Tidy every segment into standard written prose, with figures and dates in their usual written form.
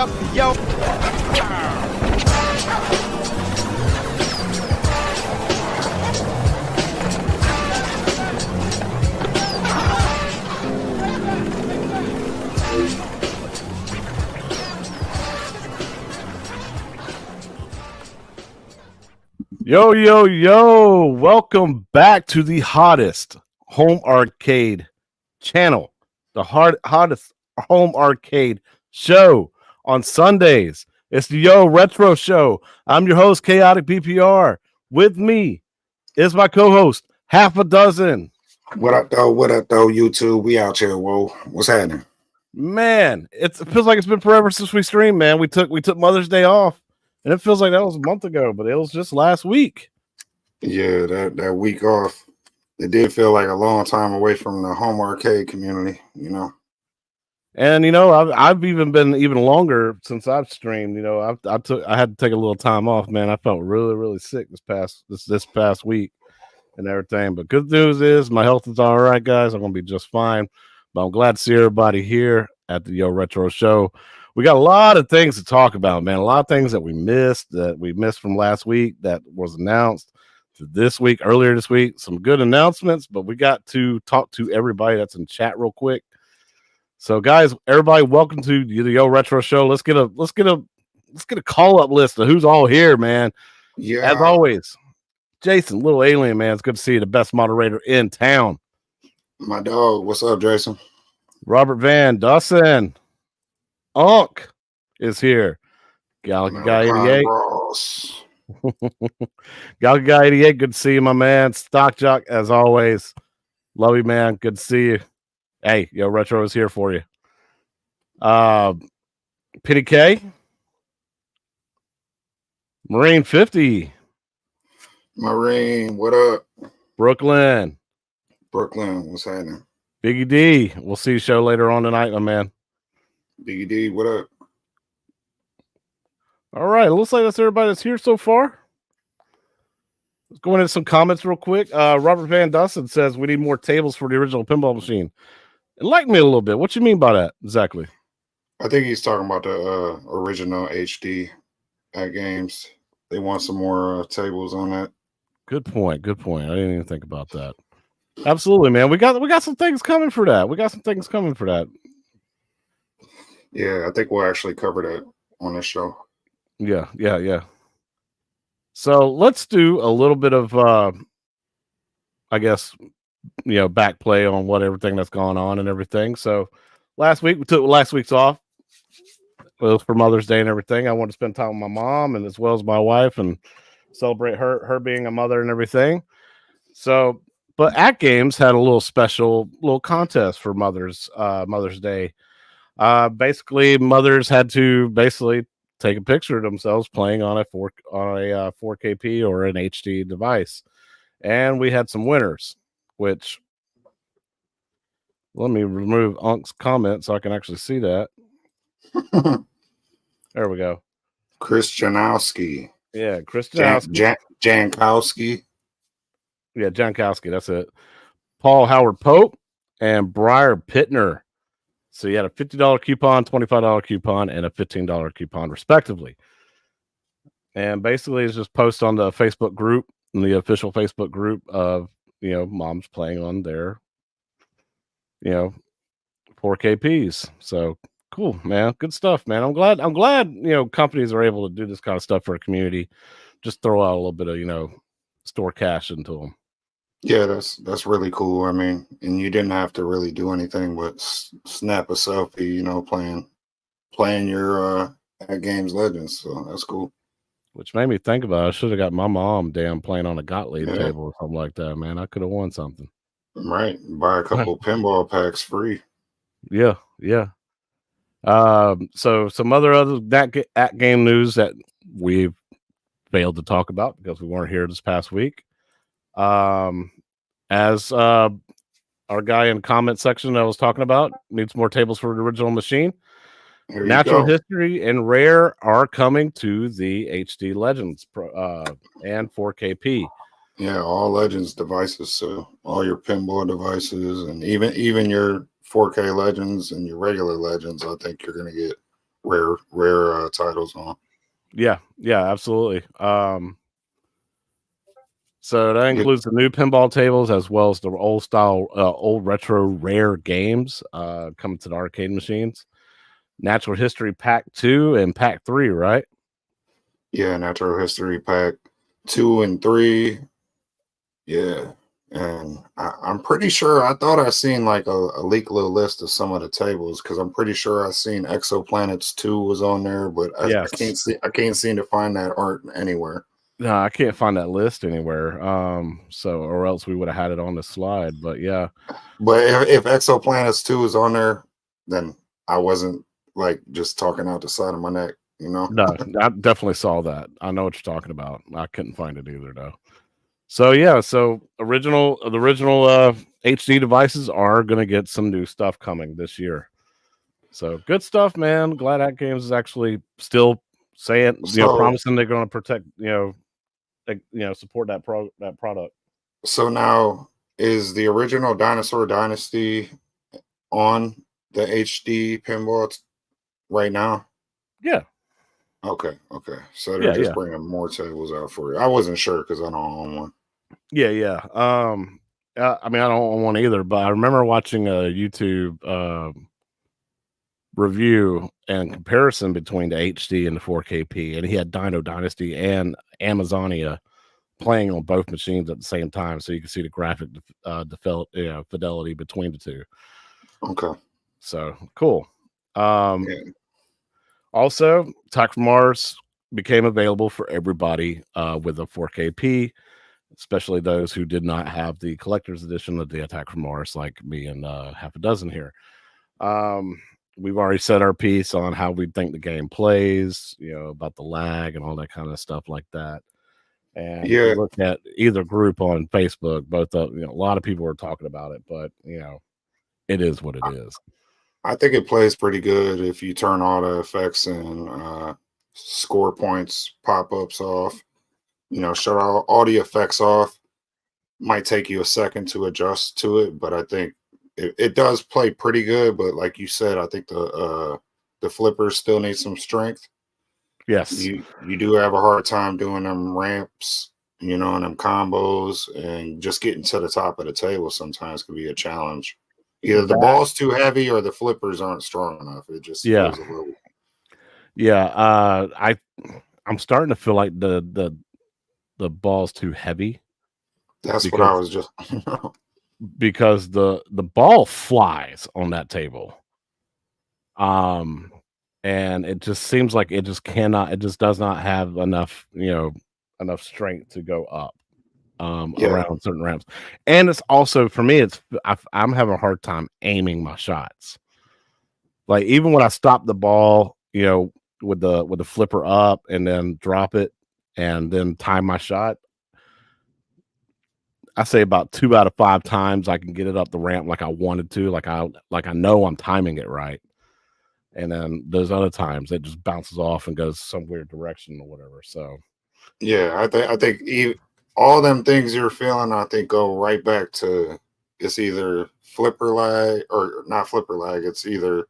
up, yo? Yo, yo, yo, welcome back to the hottest home arcade channel, the hottest home arcade show on Sundays. It's the Yo Retro Show. I'm your host, Chaotic BPR. With me is my co-host, Half a Dozen. What up, though? What up, though, YouTube? We out here, whoa. What's happening? Man, it feels like it's been forever since we streamed, man. We took Mother's Day off, and it feels like that was a month ago, but it was just last week. Yeah, that week off, it did feel like a long time away from the home arcade community, you know. And I've even been even longer since I've streamed. I had to take a little time off, man. I felt really, really sick this past week and everything. But good news is my health is all right, guys. I'm gonna be just fine. But I'm glad to see everybody here at the Yo Retro Show. We got a lot of things to talk about, man. A lot of things that we missed from last week that was announced earlier this week. Some good announcements, but we got to talk to everybody that's in chat real quick. So, guys, everybody, welcome to the Yo Retro Show. Let's get a call up list of who's all here, man. Yeah. As always, Jason, Little Alien, man. It's good to see you, the best moderator in town. My dog, what's up, Jason? Robert Van Dussen, Unk is here. Galaxy Guy 88. Galaxy Guy 88, good to see you, my man. Stock Jock, as always. Love you, man. Good to see you. Hey, Yo Retro is here for you. Pitty K. Marine 50. Marine, what up? Brooklyn, what's happening? Biggie D. We'll see you show later on tonight, my man. Biggie D, what up? All right, it looks like that's everybody that's here so far. Let's go into some comments real quick. Robert Van Dussen says we need more tables for the original pinball machine. Enlighten me a little bit. What you mean by that exactly? I think he's talking about the original HD Atgames. They want some more tables on that. Good point. I didn't even think about that. Absolutely, man. We got some things coming for that. Yeah, I think we'll actually cover that on this show. Yeah. So let's do a little bit of I guess back play on everything that's going on and everything. So last week we took last week's off. It was for Mother's Day and everything. I wanted to spend time with my mom and as well as my wife and celebrate her being a mother and everything. So, but Atgames had a little special contest for Mother's Day. Basically, mothers had to take a picture of themselves playing on a 4KP or an HD device, and we had some winners. Which, let me remove Unk's comment so I can actually see that. There we go. Chris Janowski. Yeah, Chris Janowski. Jankowski. Yeah, Jankowski, that's it. Paul Howard Pope and Briar Pittner. So you had a $50 coupon, $25 coupon, and a $15 coupon, respectively. And basically, it's just post on the Facebook group, the official Facebook group of moms playing on their 4KPs. So cool, man. Good stuff, man. I'm glad companies are able to do this kind of stuff for a community. Just throw out a little bit of store cash into them. Yeah, that's really cool. I mean, and you didn't have to really do anything but snap a selfie, playing your Atgames Legends. So that's cool. Which made me think about it. I should have got my mom playing on a Gottlieb table or something like that, man. I could have won something. Right. Buy a couple pinball packs free. Yeah. So some other Atgame news that we've failed to talk about because we weren't here this past week. As our guy in the comment section that I was talking about needs more tables for the original machine. Natural History and Rare are coming to the HD Legends and 4KP. Yeah, all Legends devices. So all your pinball devices and even your 4K Legends and your regular Legends, I think you're going to get rare titles on. Yeah, absolutely. So that Yeah, includes the new pinball tables as well as the old style, old retro rare games coming to the arcade machines. Natural History Pack 2 and Pack 3, right? yeah, Natural History Pack 2 and 3. Yeah. And I'm pretty sure I thought I seen like a leak little list of some of the tables because I'm pretty sure I seen Exoplanets 2 was on there, but Yes. I can't seem to find that art anywhere. No, I can't find that list anywhere. So or else we would have had it on the slide. But yeah, But if Exoplanets 2 is on there, then I wasn't like just talking out the side of my neck, you know? no, I definitely saw that. I know what you're talking about. I couldn't find it either though. So yeah, so the original HD devices are gonna get some new stuff coming this year. So good stuff, man. Glad Atgames is actually still saying, So promising they're gonna protect, support that product. so now is the original Dinosaur Dynasty on the HD pinball right now? Yeah, Okay, okay. So they're yeah, just yeah. bringing more tables out for you. I wasn't sure because I don't own one. Yeah, yeah. I mean, I don't own one either, but I remember watching a YouTube review and comparison between the HD and the 4KP, and he had Dino Dynasty and Amazonia playing on both machines at the same time, so you can see the graphic fidelity between the two. Okay. So cool. Um, Yeah. Also, Attack from Mars became available for everybody with a 4KP, especially those who did not have the collector's edition of the Attack from Mars, like me and half a dozen here. We've already said our piece on how we think the game plays, about the lag and all that kind of stuff like that. And if you Yeah. look at either group on Facebook, both of a lot of people are talking about it, but it is what it is. I think it plays pretty good if you turn all the effects and score points pop-ups off. Shut all the effects off. Might take you a second to adjust to it, but I think it does play pretty good. But like you said, I think the flippers still need some strength. Yes. You do have a hard time doing them ramps, and them combos, and just getting to the top of the table sometimes can be a challenge. Either the That ball's too heavy or the flippers aren't strong enough. It just yeah. feels a little. Yeah. I'm starting to feel like the ball's too heavy That's what I because was just. the ball flies on that table. And it just seems like it just does not have enough strength to go up Yeah, around certain ramps. And it's also for me, I'm having a hard time aiming my shots. Like even when I stop the ball, with the flipper up and then drop it and then time my shot, I say about 2 out of 5 times I can get it up the ramp like I wanted to, like I know I'm timing it right. And then those other times it just bounces off and goes some weird direction or whatever. So yeah. I think all them things you're feeling, I think, go right back to it's either flipper lag or not flipper lag. It's either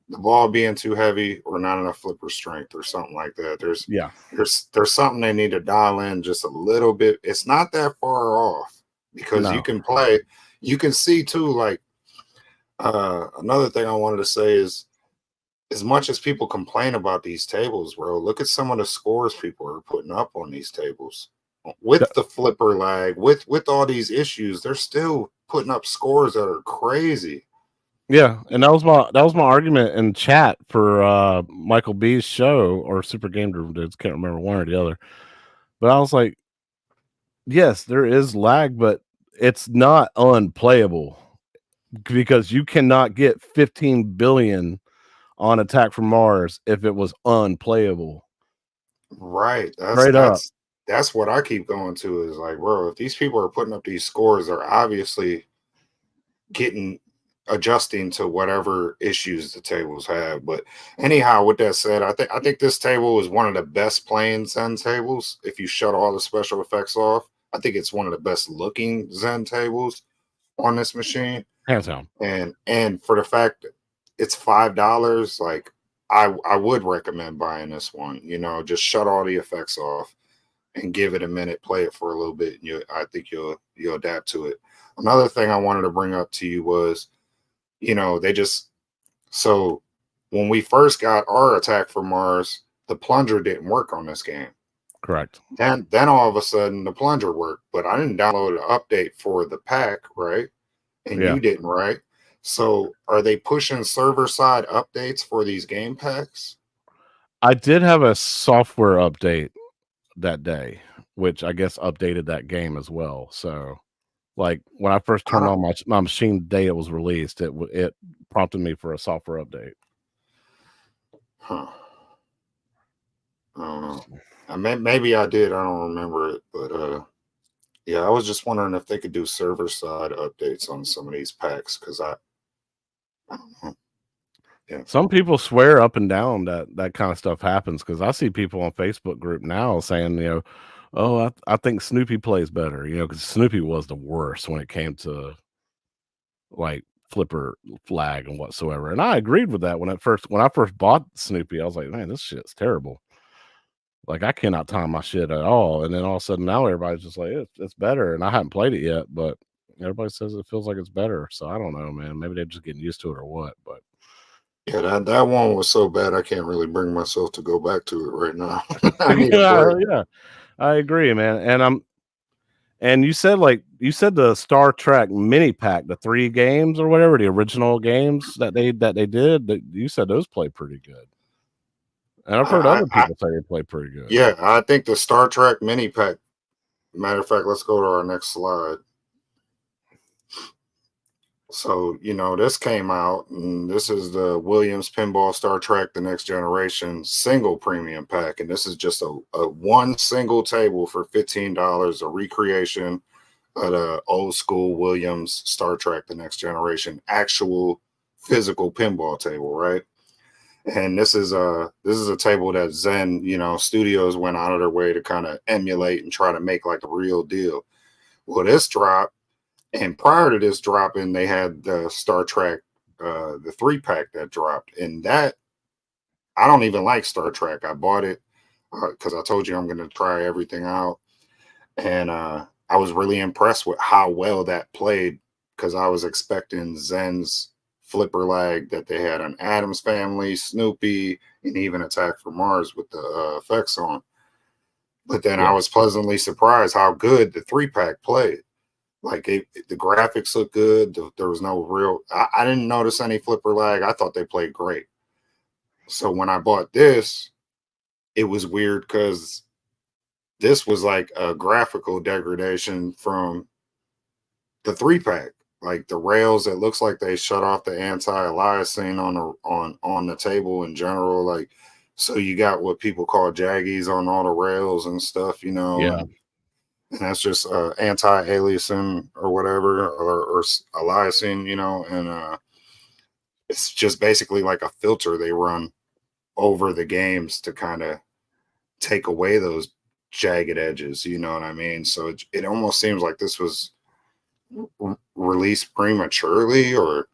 the ball being too heavy or not enough flipper strength or something like that. yeah, There's something they need to dial in just a little bit. It's not that far off because you no, can play. You can see too. Like another thing I wanted to say is, as much as people complain about these tables, bro, look at some of the scores people are putting up on these tables with th- the flipper lag, with all these issues. They're still putting up scores that are crazy. yeah. And that was my argument in chat for Michael B's show or Super Game Room Dudes. Can't remember one or the other. But I was like, yes, there is lag, but it's not unplayable because you cannot get 15 billion on Attack from Mars if it was unplayable. Right. That's Straight up. that's that's what I keep going to is like, bro, if these people are putting up these scores, they're obviously getting adjusting to whatever issues the tables have. But anyhow, with that said, I think this table is one of the best playing Zen tables. If you shut all the special effects off, I think it's one of the best looking Zen tables on this machine. Hands down. And for the fact that it's $5, like I would recommend buying this one. Just shut all the effects off and give it a minute, play it for a little bit, and I think you'll adapt to it. Another thing I wanted to bring up to you was, they just so when we first got our Attack from Mars, the plunger didn't work on this game. Correct. Then all of a sudden the plunger worked, but I didn't download an update for the pack, right? And Yeah. you didn't, right? So are they pushing server side updates for these game packs? I did have a software update that day, which I guess updated that game as well. So, like when I first I turned don't, on my machine the day it was released, it prompted me for a software update. huh. I don't know. Maybe I did. I don't remember it, but yeah, I was just wondering if they could do server side updates on some of these packs because I don't know. Yeah, Some people swear up and down that kind of stuff happens because I see people on Facebook group now saying, oh, I think Snoopy plays better, because Snoopy was the worst when it came to like flipper flag and whatsoever. And I agreed with that when I first bought Snoopy. I was like, man, this shit's terrible. Like I cannot time my shit at all. And then all of a sudden now everybody's just like, it's better. And I haven't played it yet, but everybody says it feels like it's better. So I don't know, man. Maybe they're just getting used to it or what. But yeah, that one was so bad I can't really bring myself to go back to it right now. I need a yeah, break. yeah, I agree, man. And you said the Star Trek mini pack, the 3 games or whatever, the original games that they did, that you said those play pretty good. And I've heard other I people say they play pretty good. Yeah, I think the Star Trek mini pack. Matter of fact, let's go to our next slide. So, this came out, and this is the Williams Pinball Star Trek The Next Generation single premium pack. And this is just a one single table for $15, a recreation of the old school Williams Star Trek The Next Generation actual physical pinball table, right? And this is a table that Zen, studios went out of their way to kind of emulate and try to make like a real deal. Well, this dropped. And prior to this dropping, they had the Star Trek, the 3-pack that dropped. And that, I don't even like Star Trek. I bought it because I told you I'm going to try everything out. And I was really impressed with how well that played because I was expecting Zen's flipper lag that they had on Addams Family, Snoopy, and even Attack from Mars with the effects on. But then I was pleasantly surprised how good the 3-pack played. Like the graphics look good. There was no real. I didn't notice any flipper lag. I thought they played great. So when I bought this, it was weird because this was like a graphical degradation from the 3-pack. Like the rails, it looks like they shut off the anti-aliasing on the table in general. Like, so you got what people call jaggies on all the rails and stuff, Yeah. and that's just anti-aliasing or whatever, or aliasing, and it's just basically like a filter they run over the games to kind of take away those jagged edges, you know what I mean? So it almost seems like this was released prematurely, or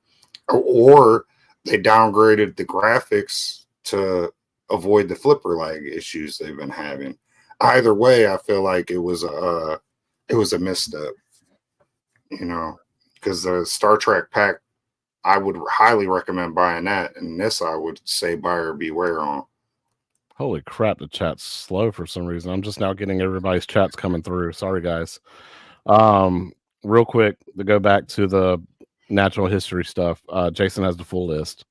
they downgraded the graphics to avoid the flipper lag issues they've been having. Either way, I feel like it was a misstep, because the Star Trek pack, I would highly recommend buying that, and this I would say buyer beware on. Holy crap, the chat's slow for some reason. I'm just now getting everybody's chats coming through. Sorry, guys. Real quick to go back to the natural history stuff. Jason has the full list.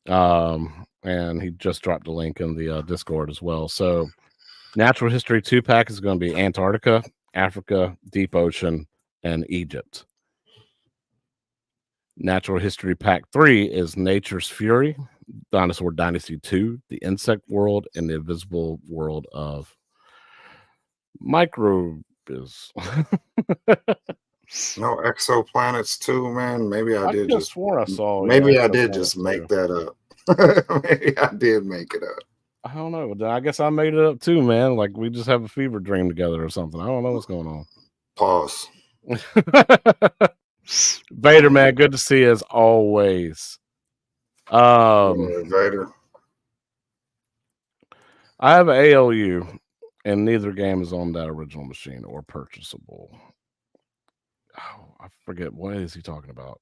And he just dropped a link in the Discord as well. So natural history 2-pack is going to be Antarctica, Africa, Deep Ocean, and Egypt. Natural history pack 3 is Nature's Fury, Dinosaur Dynasty 2, the insect world, and the invisible world of microbes. No exoplanets too, man. Maybe I did just swore I saw. maybe I did just make that up. Maybe I did make it up. I don't know. I guess I made it up too, man. Like we just have a fever dream together or something. I don't know what's going on. Pause. Vader, man, good to see you as always. Vader. I have an ALU, and neither game is on that original machine or purchasable. Oh, I forget what is he talking about.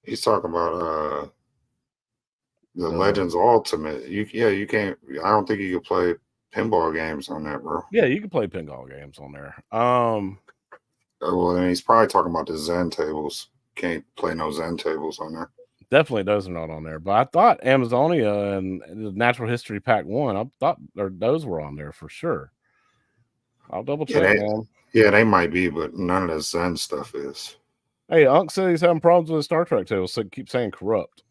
He's talking about the Uh, Legends Ultimate. You can't. I don't think you can play pinball games on that, bro. yeah, you can play pinball games on there. Well, and he's probably talking about the Zen tables. Can't play no Zen tables on there. Definitely those are not on there. But I thought Amazonia and the Natural History Pack 1, I thought those were on there for sure. I'll double Yeah, check, man. they might be, but none of the Zen stuff is. Hey, Unc said he's having problems with his Star Trek table, so keep saying corrupt.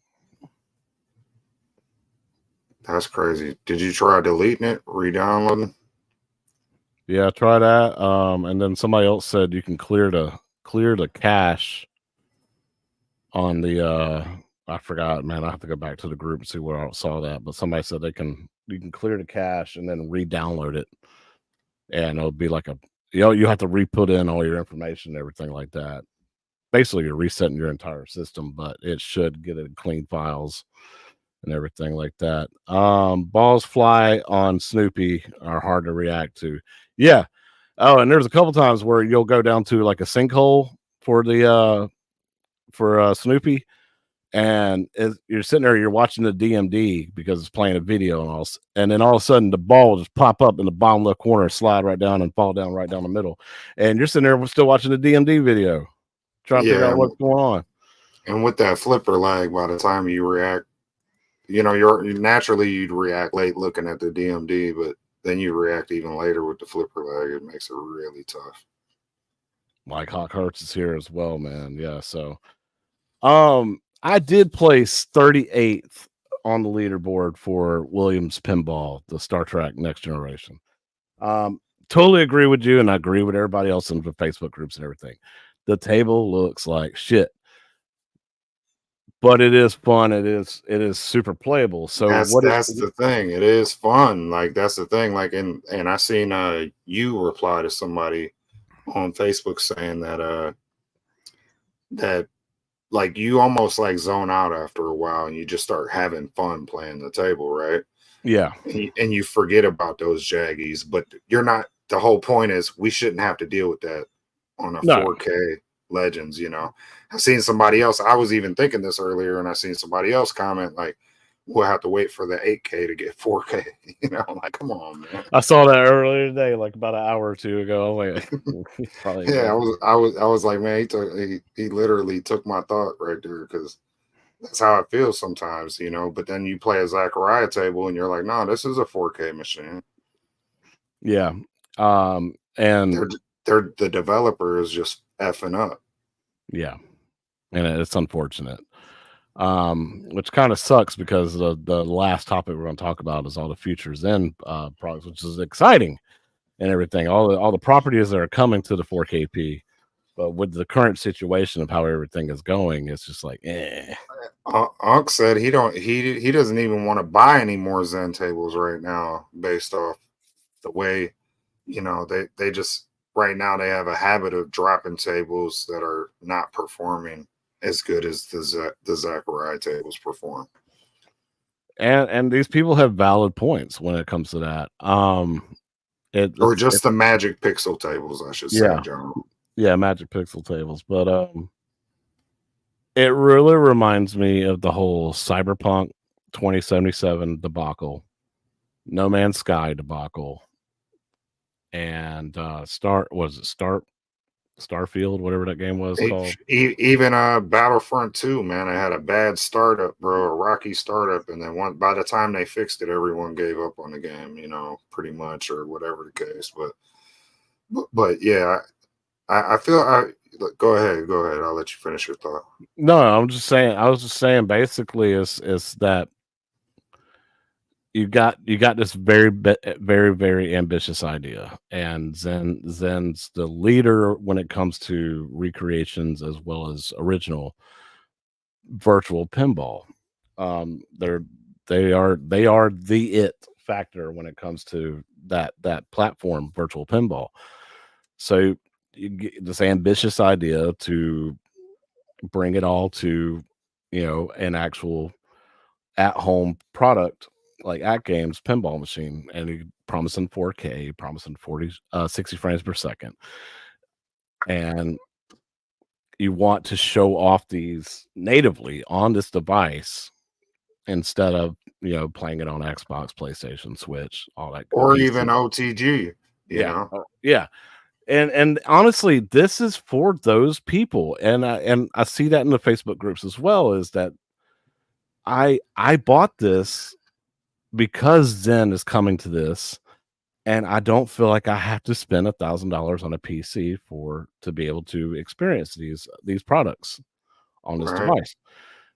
That's crazy. Did you try deleting it, re-downloading? Yeah, try that. And then somebody else said you can clear the cache on the I forgot, man. I have to go back to the group and see where I saw that. But somebody said you can clear the cache and then re-download it. And it'll be like you have to re-put in all your information and everything like that. Basically you're resetting your entire system, but it should get it clean files and everything like that. Balls fly on Snoopy are hard to react to. Yeah. Oh, and there's a couple times where you'll go down to like a sinkhole for the for Snoopy, and you're sitting there, you're watching the DMD because it's playing a video and then all of a sudden the ball will just pop up in the bottom left corner, slide right down and fall down right down the middle, and you're sitting there still watching the DMD video, trying to figure Yeah, out what's going on. and with that flipper lag, by the time you react, you'd react late looking at the DMD, but then you react even later with the flipper lag. It makes it really tough. Like Hawk Hurts is here as well, man. Yeah, so I did place 38th on the leaderboard for Williams Pinball, the Star Trek Next Generation. Totally agree with you, and I agree with everybody else in the Facebook groups and everything. The table looks like shit, but it is fun. It is super playable. So That's the thing. It is fun. Like that's the thing. Like and I seen you reply to somebody on Facebook saying that like you almost like zone out after a while and you just start having fun playing the table, right? Yeah, And you forget about those jaggies, but you're not. The whole point is we shouldn't have to deal with that on a no, 4K Legends. I've seen somebody else. I was even thinking this earlier, and I seen somebody else comment like, "We'll have to wait for the 8K to get 4K." Like, come on, man. I saw that earlier today, like about an hour or two ago. I'm like, probably Yeah, I was like, man, he literally took my thought right there because that's how it feels sometimes, But then you play a Zachariah table and you're like, no, this is a 4K machine. yeah. And The developer is just effing up. yeah, and it's unfortunate. Which kind of sucks because the last topic we're going to talk about is all the future Zen products, which is exciting and everything. All the properties that are coming to the 4KP, but with the current situation of how everything is going, it's just like, eh. Unc said he doesn't even want to buy any more Zen tables right now, based off the way they just right now they have a habit of dropping tables that are not performing as good as the Zachariah tables perform. And these people have valid points when it comes to that. Or just the Magic Pixel tables, I should say, John. Yeah, Magic Pixel tables, but it really reminds me of the whole Cyberpunk 2077 debacle, No Man's Sky debacle, and Starfield, whatever that game was called. Even Battlefront 2, man, I had a bad startup, bro, a rocky startup, and then by the time they fixed it, everyone gave up on the game, pretty much, or whatever the case. But yeah, I feel go ahead. I'll let you finish your thought. No, I was just saying basically is that you got this very very ambitious idea, and Zen's the leader when it comes to recreations as well as original virtual pinball. They are the it factor when it comes to that platform virtual pinball. So you get this ambitious idea to bring it all to an actual at home product like at games pinball machine, and he promising 4K, promising 60 frames per second, and you want to show off these natively on this device instead of playing it on Xbox, PlayStation, Switch, all that or even PC. OTG, you Yeah, know. yeah, and honestly, this is for those people, and I see that in the Facebook groups as well. Is that I bought this because Zen is coming to this, and I don't feel like I have to spend $1,000 on a PC to be able to experience these products on this Right. device.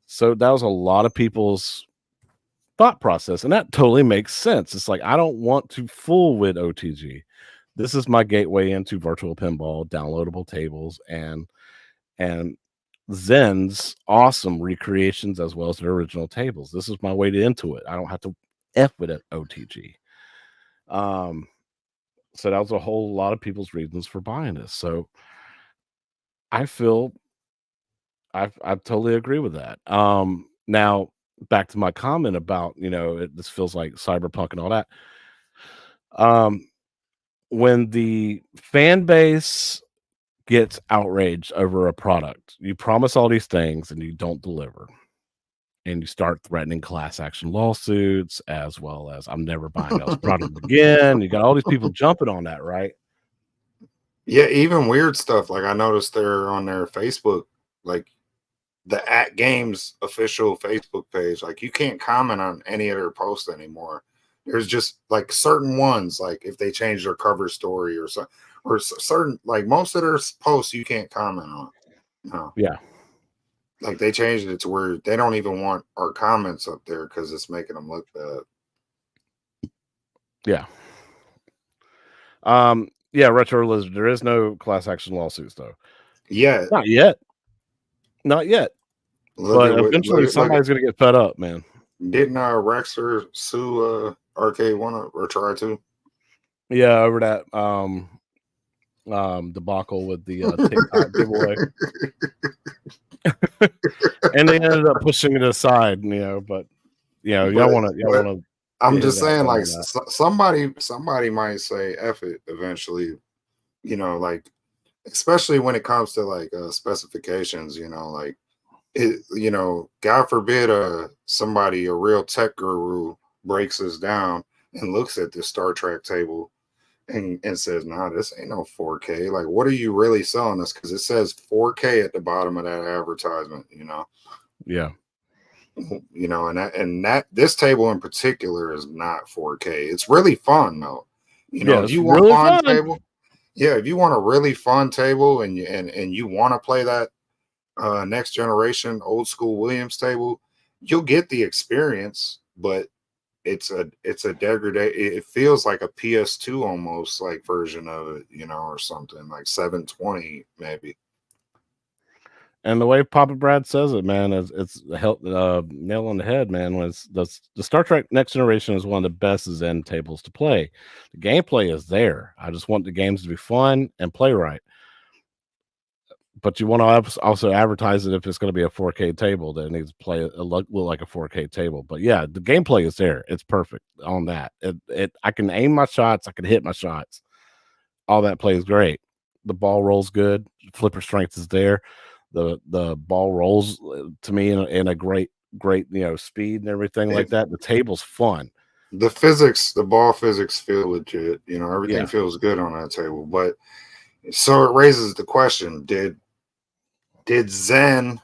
So that was a lot of people's thought process, and that totally makes sense. It's like I don't want to fool with OTG. This is my gateway into virtual pinball, downloadable tables, and Zen's awesome recreations as well as their original tables. This is my way into it. I don't have to F with it OTG. Um, so that was a whole lot of people's reasons for buying this. So I feel I totally agree with that. Now back to my comment about this feels like cyberpunk and all that. Um, when the fan base gets outraged over a product, you promise all these things and you don't deliver, and you start threatening class action lawsuits as well as I'm never buying this product again. You got all these people jumping on that, right? Yeah, even weird stuff. Like I noticed they're on their Facebook, like the At Games official Facebook page. Like you can't comment on any of their posts anymore. There's just like certain ones, like if they change their cover story or so, or certain like most of their posts you can't comment on. No, Yeah, like they changed it to where they don't even want our comments up there because it's making them look bad. yeah. Yeah, Retro Lizard, there is no class action lawsuits though. Yeah, Not yet. Not yet. look But at what eventually look at somebody's gonna get fed up, man. didn't Rexer sue Arcade One or try to? Yeah, over that debacle with the TikTok giveaway. And they ended up pushing it aside, but y'all but but wanna I'm get just it out saying, there like on that. somebody might say F it eventually, like especially when it comes to like specifications, like it, God forbid a real tech guru breaks this down and looks at this Star Trek table and says, nah, this ain't no 4K. Like, what are you really selling us? Because it says 4K at the bottom of that advertisement, Yeah. and that this table in particular is not 4K. It's really fun though. Yeah, If it's you want really fun fun. table, yeah, if you want a really fun table and you want to play that next generation old school Williams table, you'll get the experience, but it's a degradation. It feels like a PS2 almost like version of it, or something like 720 maybe. And the way Papa Brad says it, man, is it's nail on the head, man. When the Star Trek Next Generation is one of the best Zen tables to play. The gameplay is there. I just want the games to be fun and play right. But you want to also advertise it if it's going to be a 4K table that needs to play look like a 4K table. But yeah, the gameplay is there. It's perfect on that. I can aim my shots. I can hit my shots. All that plays great. The ball rolls good. Flipper strength is there. The ball rolls to me in a great speed and everything like It, that. The table's fun. the ball physics feel legit. Everything Yeah. feels good on that table. But so it raises the question: Did Zen,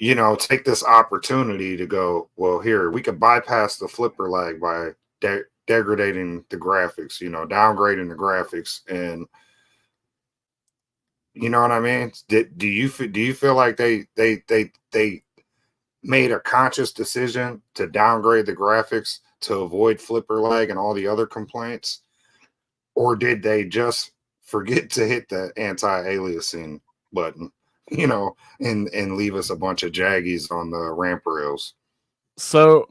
take this opportunity to go, well, here we could bypass the flipper lag by degrading the graphics, downgrading the graphics, and you know what I mean? Do you feel like they made a conscious decision to downgrade the graphics to avoid flipper lag and all the other complaints, or did they just forget to hit the anti-aliasing button, and leave us a bunch of jaggies on the ramp rails? So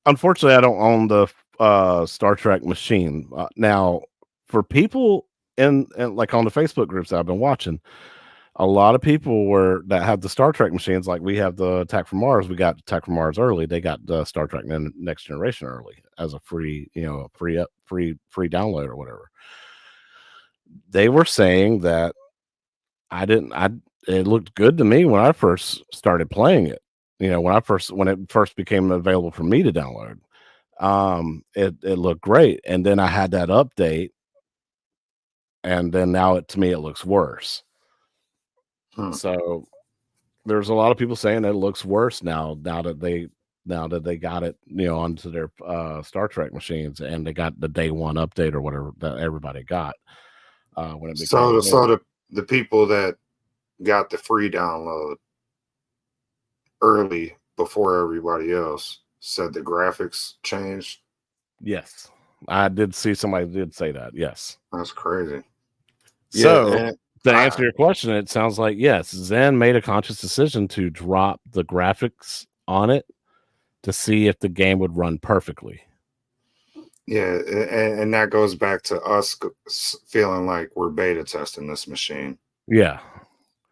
unfortunately, I don't own the Star Trek machine. Now, for people in like on the Facebook groups I've been watching, a lot of people that have the Star Trek machines, like we have the Attack from Mars. We got Attack from Mars early. They got the Star Trek Next Generation early as a free, free download or whatever. They were saying that I didn't. I it looked good to me when I first started playing it. When it first became available for me to download. It looked great, and then I had that update, and then now to me it looks worse. Hmm. So there's a lot of people saying that it looks worse now that they got it, onto their Star Trek machines, and they got the day one update or whatever that everybody got when it became So available. the people that got the free download early before everybody else said the graphics changed. Yes, I did see somebody did say that. Yes. That's crazy. Yeah, So and to I answer your question, it sounds like yes, Zen made a conscious decision to drop the graphics on it to see if the game would run perfectly. yeah, and that goes back to us feeling like we're beta testing this machine, Yeah.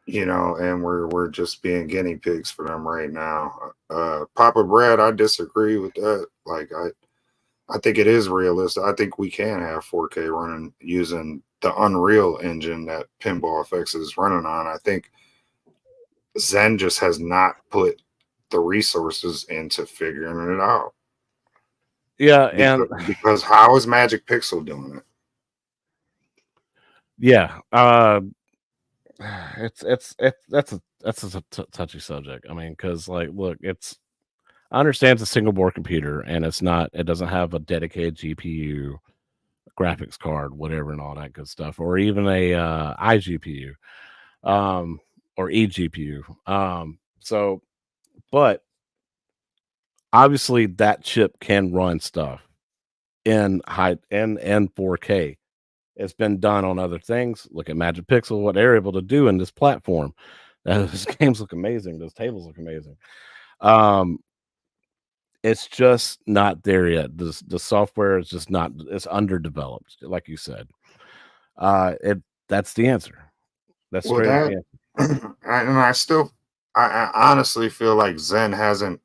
and we're just being guinea pigs for them right now. Papa Brad, I disagree with that. Like I think it is realistic. I think we can have 4K running using the Unreal engine that Pinball FX is running on. I think Zen just has not put the resources into figuring it out. Yeah, and Because how is Magic Pixel doing it? yeah, that's a touchy subject. I mean, because like, look, I understand it's a single board computer, and it doesn't have a dedicated GPU, graphics card, whatever, and all that good stuff, or even a iGPU, or eGPU. So, but obviously that chip can run stuff in high and 4K. It's been done on other things. Look at Magic Pixel, what they're able to do in this platform. Those games look amazing. Those tables look amazing. Um, it's just not there yet. The software is just not. It's underdeveloped, like you said. It That's the answer. That's Well, straight up the that answer. and I honestly feel like Zen hasn't,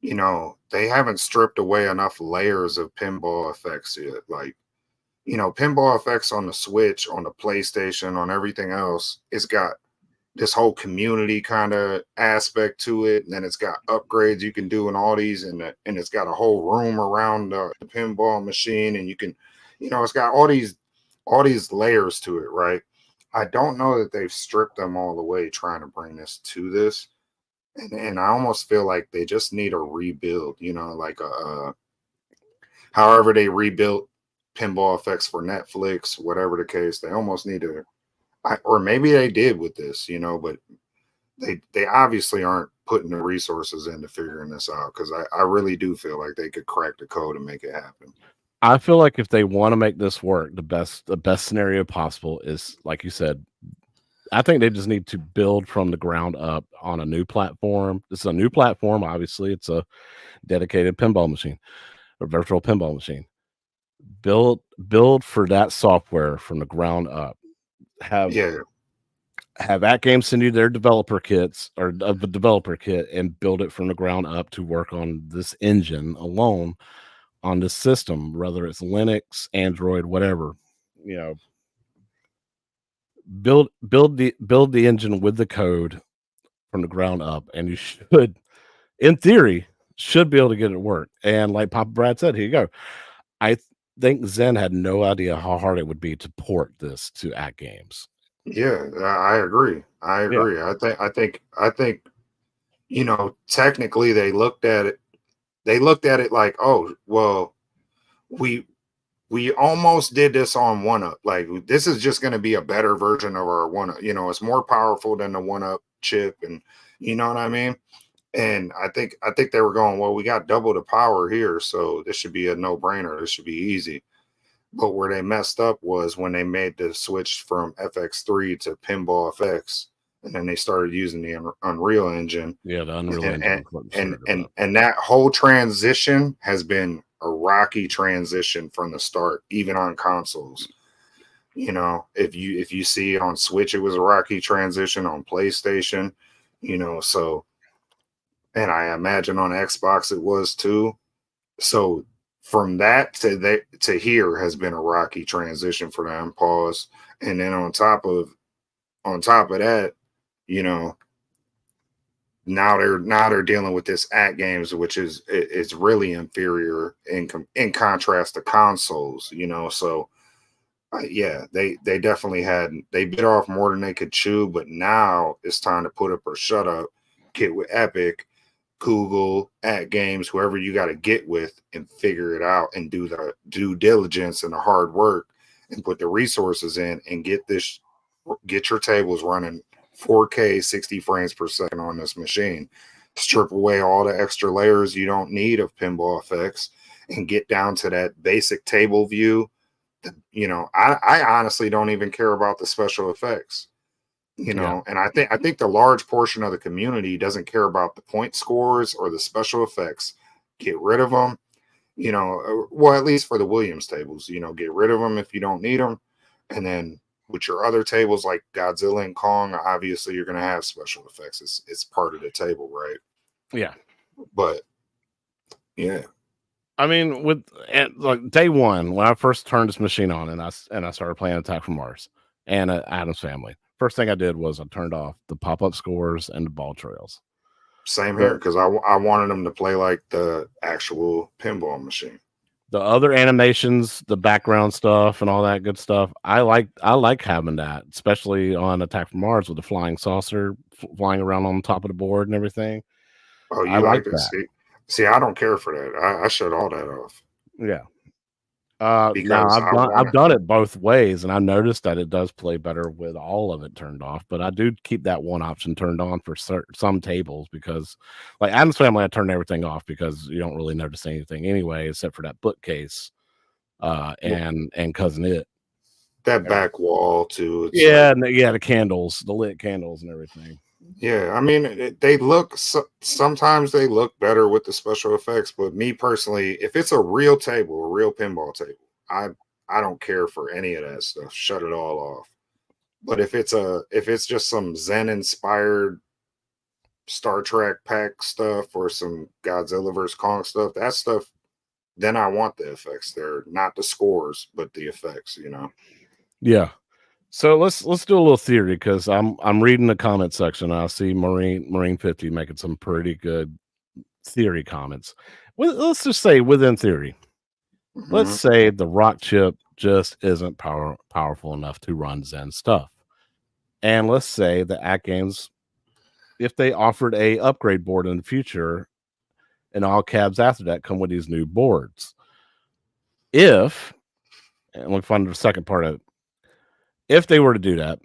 they haven't stripped away enough layers of pinball effects yet. Like, pinball effects on the Switch, on the PlayStation, on everything else, it's got this whole community kind of aspect to it, and then it's got upgrades you can do and all these, and it's got a whole room around the pinball machine, and you can, it's got all these layers to it, right? I don't know that they've stripped them all the way trying to bring this to this, and I almost feel like they just need a rebuild, like however they rebuilt pinball effects for Netflix, whatever the case, they almost need to, or maybe they did with this, but they obviously aren't putting the resources into figuring this out, because I really do feel like they could crack the code and make it happen. I feel like if they want to make this work, the best scenario possible is, like you said, I think they just need to build from the ground up on a new platform. This is a new platform. Obviously, it's a dedicated pinball machine, a virtual pinball machine. Build for that software from the ground up. Have Yeah, have at games send you their developer kits or a developer kit and build it from the ground up to work on this engine alone on this system, whether it's Linux, Android, whatever. You know, build the engine with the code from the ground up, and you should, in theory, should be able to get it to work. And like Papa Brad said, here you go. I think Zen had no idea how hard it would be to port this to at games. yeah, I agree. I Yeah. agree. I think technically they looked at it like, oh well, we we almost did this on one up. Like, this is just going to be a better version of our one up. It's more powerful than the one up chip, and you know what I mean. And I think they were going, well, we got double the power here, so this should be a no brainer. This should be easy. But where they messed up was when they made the switch from FX3 to Pinball FX, and then they started using the Unreal Engine, Yeah, the Unreal and Engine and is what and screwed it and, up. and that whole transition has been a rocky transition from the start, even on consoles. You know, if you see on Switch, it was a rocky transition on PlayStation. You know, so and I imagine on Xbox it was too. So from that to here has been a rocky transition for them. Pause. And then on top of that, you know, now they're dealing with this at games, which is really inferior in contrast to consoles. You know, so yeah, they definitely they bit off more than they could chew, but now it's time to put up or shut up. Get with Epic, Google, at games, whoever you got to get with, and figure it out and do the due diligence and the hard work and put the resources in and get your tables running 4K 60 frames per second on this machine. Strip away all the extra layers you don't need of pinball effects and get down to that basic table view. You know, I honestly don't even care about the special effects. You Yeah. know, and I think the large portion of the community doesn't care about the point scores or the special effects. Get rid of them. You know, well, at least for the Williams tables, you know, get rid of them if you don't need them. And then with your other tables like Godzilla and Kong, obviously you're going to have special effects. It's part of the table, right? Yeah. But yeah, I mean, like day one when I first turned this machine on and I started playing Attack from Mars and Adam's Family. First thing I did was I turned off the pop up scores and the ball trails. same here The because I wanted them to play like the actual pinball machine. the other animations, the background stuff, and all that good stuff, I like having that, especially on Attack from Mars with the flying saucer flying around on top of the board and everything. Oh, I you like like it? that. See, I don't care for that. I shut all that off Yeah. Now because I I've want it. done it both ways, and I noticed that it does play better with all of it turned off. But I do keep that one option turned on for some tables because, like Adam's Family, I turned everything off because you don't really notice anything anyway, except for that bookcase, and cousin it. That Every- back wall too. It's Yeah, like, and yeah, the candles, the lit candles, and everything. yeah, I mean, they look sometimes they look better with the special effects, but me personally, if it's a real table, a real pinball table, I don't care for any of that stuff. Shut it all off. But if it's just some Zen inspired Star Trek pack stuff or some Godzilla vs Kong stuff, that stuff, then I want the effects there, not the scores, but the effects. You know. Yeah. So let's do a little theory because I'm reading the comment section. And I see Marine 50 making some pretty good theory comments. Let's just say within theory, let's Mhm. say the rock chip just isn't powerful enough to run Zen stuff. And let's say the Act Games, if they offered a upgrade board in the future, and all cabs after that come with these new boards. If, and we'll find the second part of it, if they were to do that,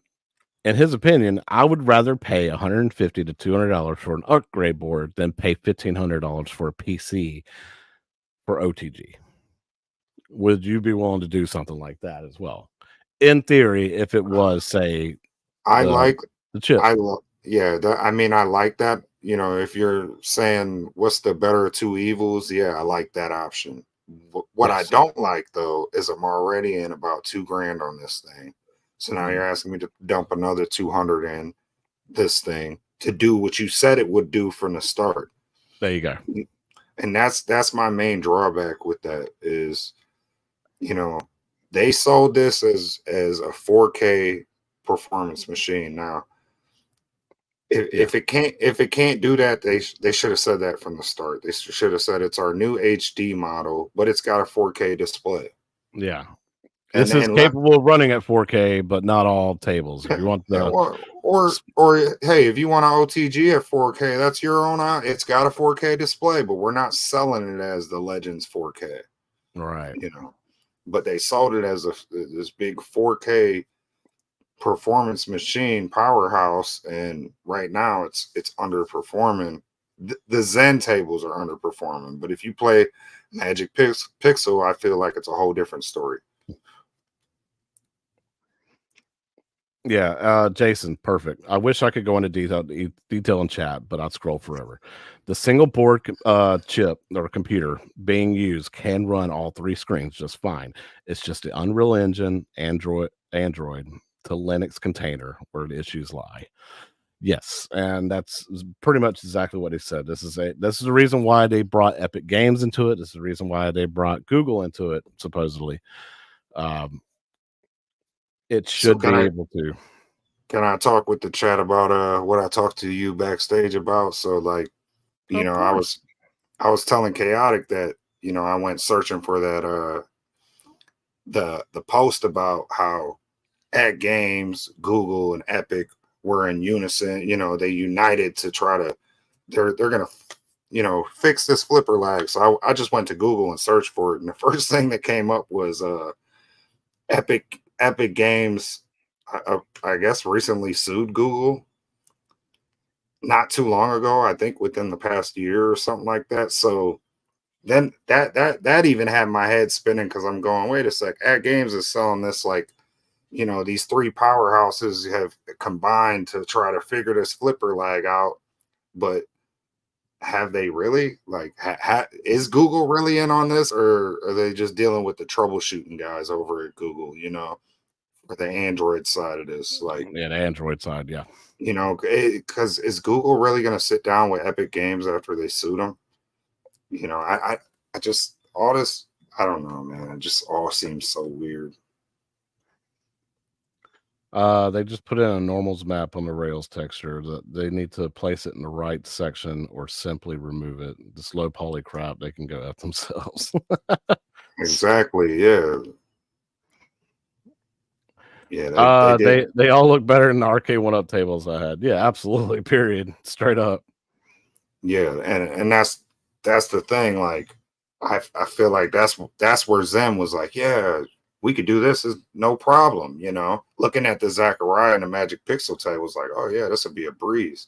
in his opinion, I would rather pay $150 to $200 for an upgrade board than pay $1,500 for a PC for OTG. Would you be willing to do something like that as well? In theory, if it was, say, I the like the chip. yeah, I mean, I like that. You know, if you're saying what's the better of two evils, yeah, I like that option. What I Yes. don't like though is I'm already in about 2 grand on this thing. So now Mhm. you're asking me to dump another 200 in this thing to do what you said it would do from the start. There you go. And that's my main drawback with that is, you know, they sold this as a 4K performance machine. Now if, Yeah. if it can't do that, they should have said that from the start. They should have said it's our new HD model, but it's got a 4K display. Yeah. And This is and let capable of running at 4K, but not all tables. If yeah, you want yeah, the or hey, if you want to OTG at 4K, that's your own. It's got a 4K display, but we're not selling it as the Legends 4K. right. You know, but they sold it as this big 4K performance machine powerhouse, and right now it's underperforming. The Zen tables are underperforming, but if you play Magic Pixel, I feel like it's a whole different story. Yeah, Jason, perfect. I wish I could go into detail in chat, but I'd scroll forever. The single board chip or computer being used can run all three screens just fine. It's just the Unreal Engine, Android to Linux container where the issues lie. Yes, and that's pretty much exactly what he said. This is the reason why they brought Epic Games into it. This is the reason why they brought Google into it. Supposedly, um, it So should be able to. can I talk with the chat about what I talked to you backstage about? So like, Of I course. was telling Chaotic that, I went searching for that the post about how at Games, Google and Epic were in unison, they united to try to they're gonna fix this flipper lag. So I just went to Google and searched for it. And the first thing that came up was Epic Games, I guess recently sued Google not too long ago. I think within the past year or something like that. So then that even had my head spinning because I'm going, wait a sec, At Games is selling this like these three powerhouses have combined to try to figure this flipper lag out, but have they really like is Google really in on this, or are they just dealing with the troubleshooting guys over at Google, for the Android side of this? Like, Yeah, the Android side. Yeah. because is Google really going to sit down with Epic Games after they sue them? I just all this, I don't know, man. It just all seems so weird. They just put in a normals map on the Rails texture that they need to place it in the right section or simply remove it. This low poly crap, they can go at themselves. Exactly. Yeah. Yeah. They did. They all look better than the RK1 Up tables I had. Yeah, absolutely. Period. Straight up. Yeah. And that's the thing. Like, I feel like that's where Zen was like, yeah, we could do this, is no problem. Looking at the Zachariah and the Magic Pixel table was like, oh yeah, this would be a breeze.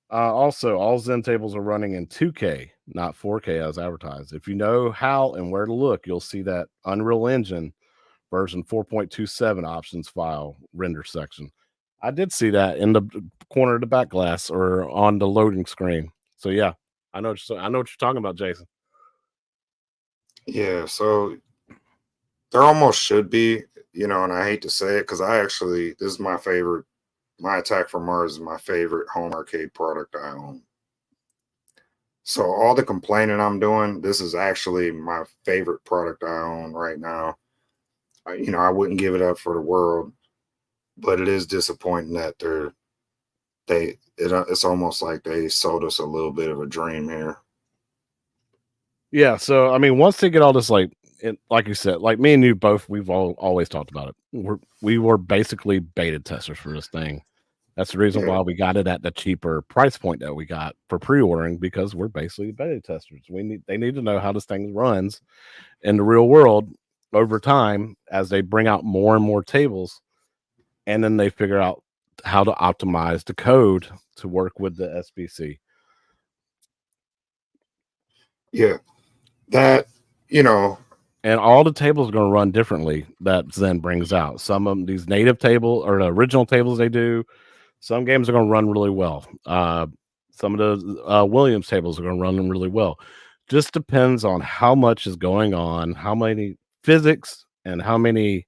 Also, all Zen tables are running in 2K, not 4K as advertised. If you know how and where to look, you'll see that Unreal Engine version 4.27 options file render section. I did see that in the corner of the back glass or on the loading screen. So yeah, I know what you're talking about, Jason. Yeah. So there almost should be, and I hate to say it because this is my favorite. My Attack from Mars is my favorite home arcade product I own. So all the complaining I'm doing, this is actually my favorite product I own right now. I wouldn't give it up for the world, but it is disappointing that it's almost like they sold us a little bit of a dream here. Yeah, so I mean, once they get all this, like you said, like me and you both, we've always talked about it. We were basically beta testers for this thing. That's the reason Yeah, why we got it at the cheaper price point that we got for pre-ordering, because we're basically beta testers. They need to know how this thing runs in the real world over time as they bring out more and more tables, and then they figure out how to optimize the code to work with the SBC. yeah, that you know, And all the tables are going to run differently that Zen brings out. Some of them, these native table or the original tables they do, some games are going to run really well. Some of the Williams tables are going to run them really well. Just depends on how much is going on, how many physics, and how many,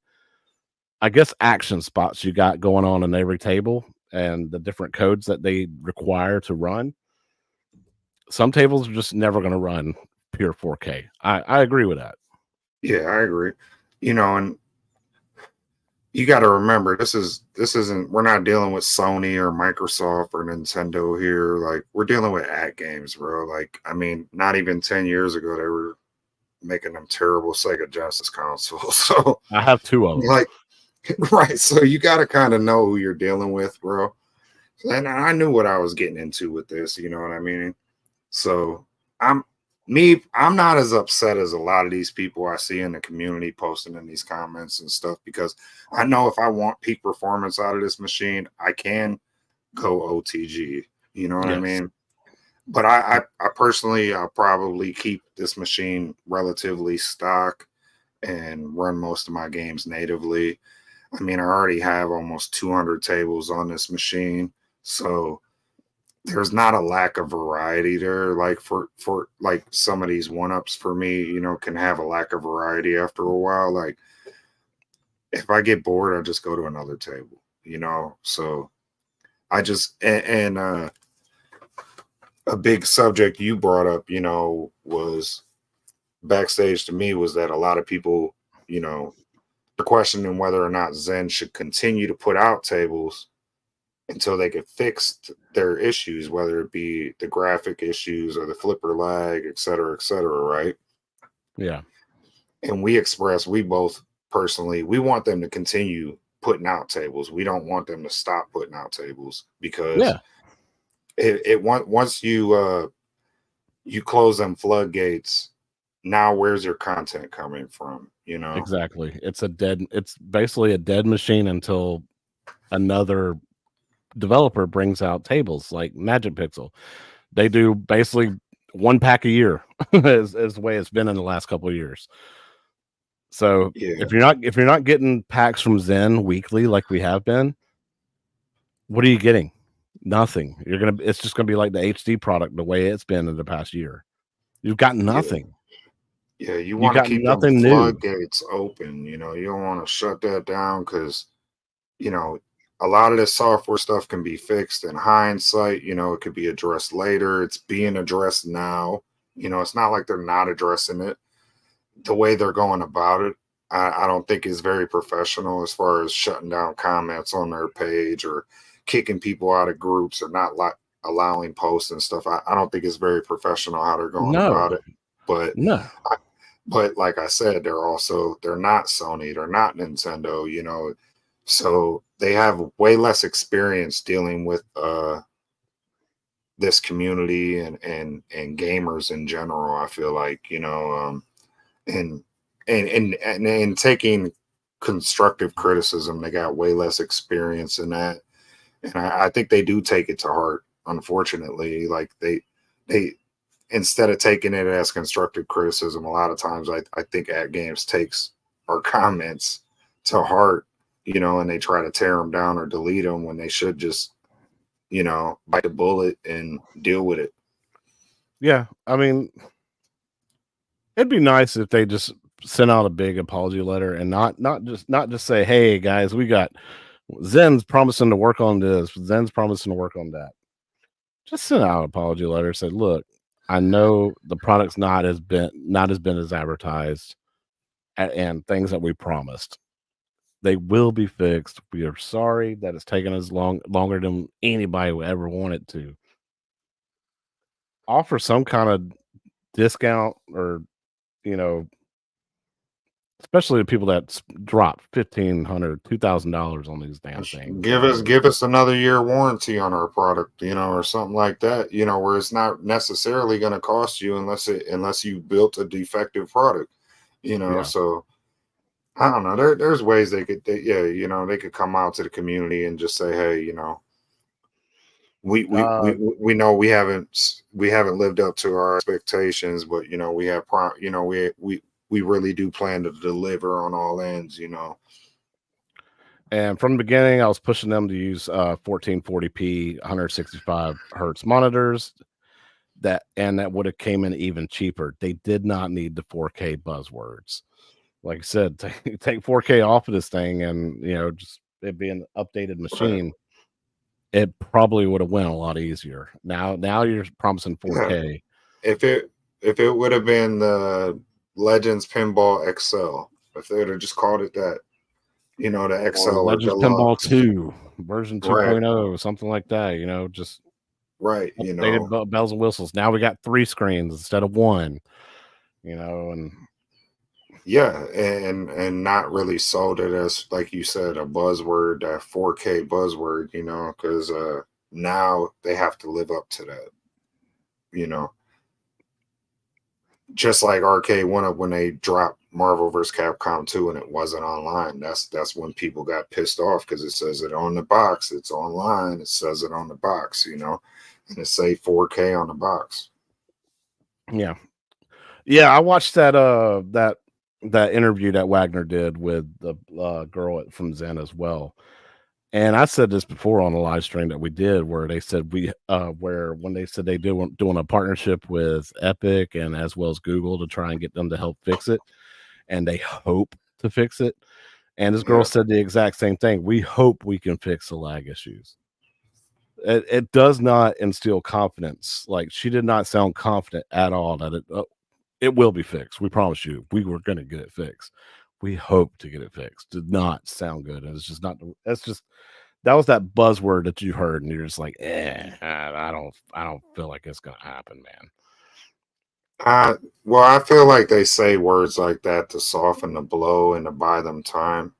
I guess, action spots you got going on in every table, and the different codes that they require to run. Some tables are just never going to run pure 4K. I agree with that. yeah, I agree. And you got to remember, this isn't, we're not dealing with Sony or Microsoft or Nintendo here. Like, we're dealing with At Games, bro. Like, I mean, not even 10 years ago they were making them terrible Sega Genesis consoles. So I have two of them. like, right, so you got to kind of know who you're dealing with, bro. And I knew what I was getting into with this, you know what I mean? So I'm I'm not as upset as a lot of these people I see in the community posting in these comments and stuff, because I know if I want peak performance out of this machine, I can go OTG. You know what I Yes. mean? But I personally, I'll probably keep this machine relatively stock and run most of my games natively. I mean, I already have almost 200 tables on this machine, so there's not a lack of variety there. Like for like some of these one ups for me, can have a lack of variety after a while. Like if I get bored, I just go to another table, you know. So I just and a big subject you brought up, you know, was backstage to me was that a lot of people, you know, are questioning whether or not Zen should continue to put out tables until they get fixed their issues, whether it be the graphic issues or the flipper lag, et cetera, right? Yeah, And we both personally, we want them to continue putting out tables. We don't want them to stop putting out tables because yeah, once you close them floodgates, now where's your content coming from? You know? exactly. It's basically a dead machine until another developer brings out tables like Magic Pixel. They do basically one pack a year, is the way it's been in the last couple of years. So Yeah, if you're not getting packs from Zen weekly like we have been, what are you getting? Nothing. It's just gonna be like the HD product the way it's been in the past year. You've got yeah, nothing. yeah. You You want to got keep them nothing new. floodgates open. You know, you don't want to shut that down because you know a lot of this software stuff can be fixed in hindsight. You know, it could be addressed later. It's being addressed now. You know, it's not like they're not addressing it. The way they're going about it, I don't think is very professional as far as shutting down comments on their page or kicking people out of groups or not like allowing posts and stuff. I don't think it's very professional how they're going No, about it. But no. I, but like I said, they're not Sony, they're not Nintendo, you know, so they have way less experience dealing with this community and gamers in general. I feel like, you know, and and taking constructive criticism, they got way less experience in that, and I think they do take it to heart. Unfortunately, like they instead of taking it as constructive criticism, a lot of times I think At Games takes our comments to heart, you know, and they try to tear them down or delete them when they should just, you know, bite the bullet and deal with it. Yeah, I mean, it'd be nice if they just sent out a big apology letter and not just say, "Hey guys, we got Zen's promising to work on this, Zen's promising to work on that." Just send out an apology letter. Say, "Look, I know the product's not as been as advertised, and things that we promised. They will be fixed. We are sorry that it's taken us longer than anybody would ever want it to." Offer some kind of discount or, you know, especially the people that drop $1,500, $2,000 on these damn things. I mean, Give us another year warranty on our product, you know, or something like that, you know, where it's not necessarily going to cost you unless you built a defective product, you know. yeah. So I don't know. There's ways yeah, you know, they could come out to the community and just say, hey, you know, Uh, we know we haven't lived up to our expectations, but you know, you know, we really do plan to deliver on all ends, you know. and from the beginning, I was pushing them to use 1440p, 165 hertz monitors. That would have came in even cheaper. They did not need the 4K buzzwords. Like I said, take 4K off of this thing, and just it being an updated machine, it probably would have went a lot easier. Now you're promising Yeah. 4K. If it would have been the Legends Pinball XL, if they would have just called it that, you know, the Or XL or Legends Pinball Deluxe, 2, version right, 2.0, something like that, just right, you updated know, bells and whistles. Now we got 3 screens instead of 1, and yeah, and not really sold it as like you said a buzzword, that 4K buzzword, you know, because now they have to live up to that, you know, just like Arcade went up when they dropped Marvel vs. Capcom 2 and it wasn't online. That's when people got pissed off because it says it on the box. It's online. It says it on the box, you know, and it say 4K on the box. yeah. Yeah, I watched that interview that Wagner did with the from Zen as well. And I said this before on a live stream that we did, where they said where when they said they doing a partnership with Epic and as well as Google to try and get them to help fix it, and they hope to fix it. And this girl Yeah. said the exact same thing. We hope we can fix the lag issues. It does not instill confidence. Like, she did not sound confident at all that it will be fixed. We promise you, we were going to get it fixed. We hope to get it fixed. Did not sound good. And it's just not. That's just that was that buzzword that you heard, and you're just like, I don't feel like it's gonna happen, man. Uh, well, I feel like they say words like that to soften the blow and to buy them time,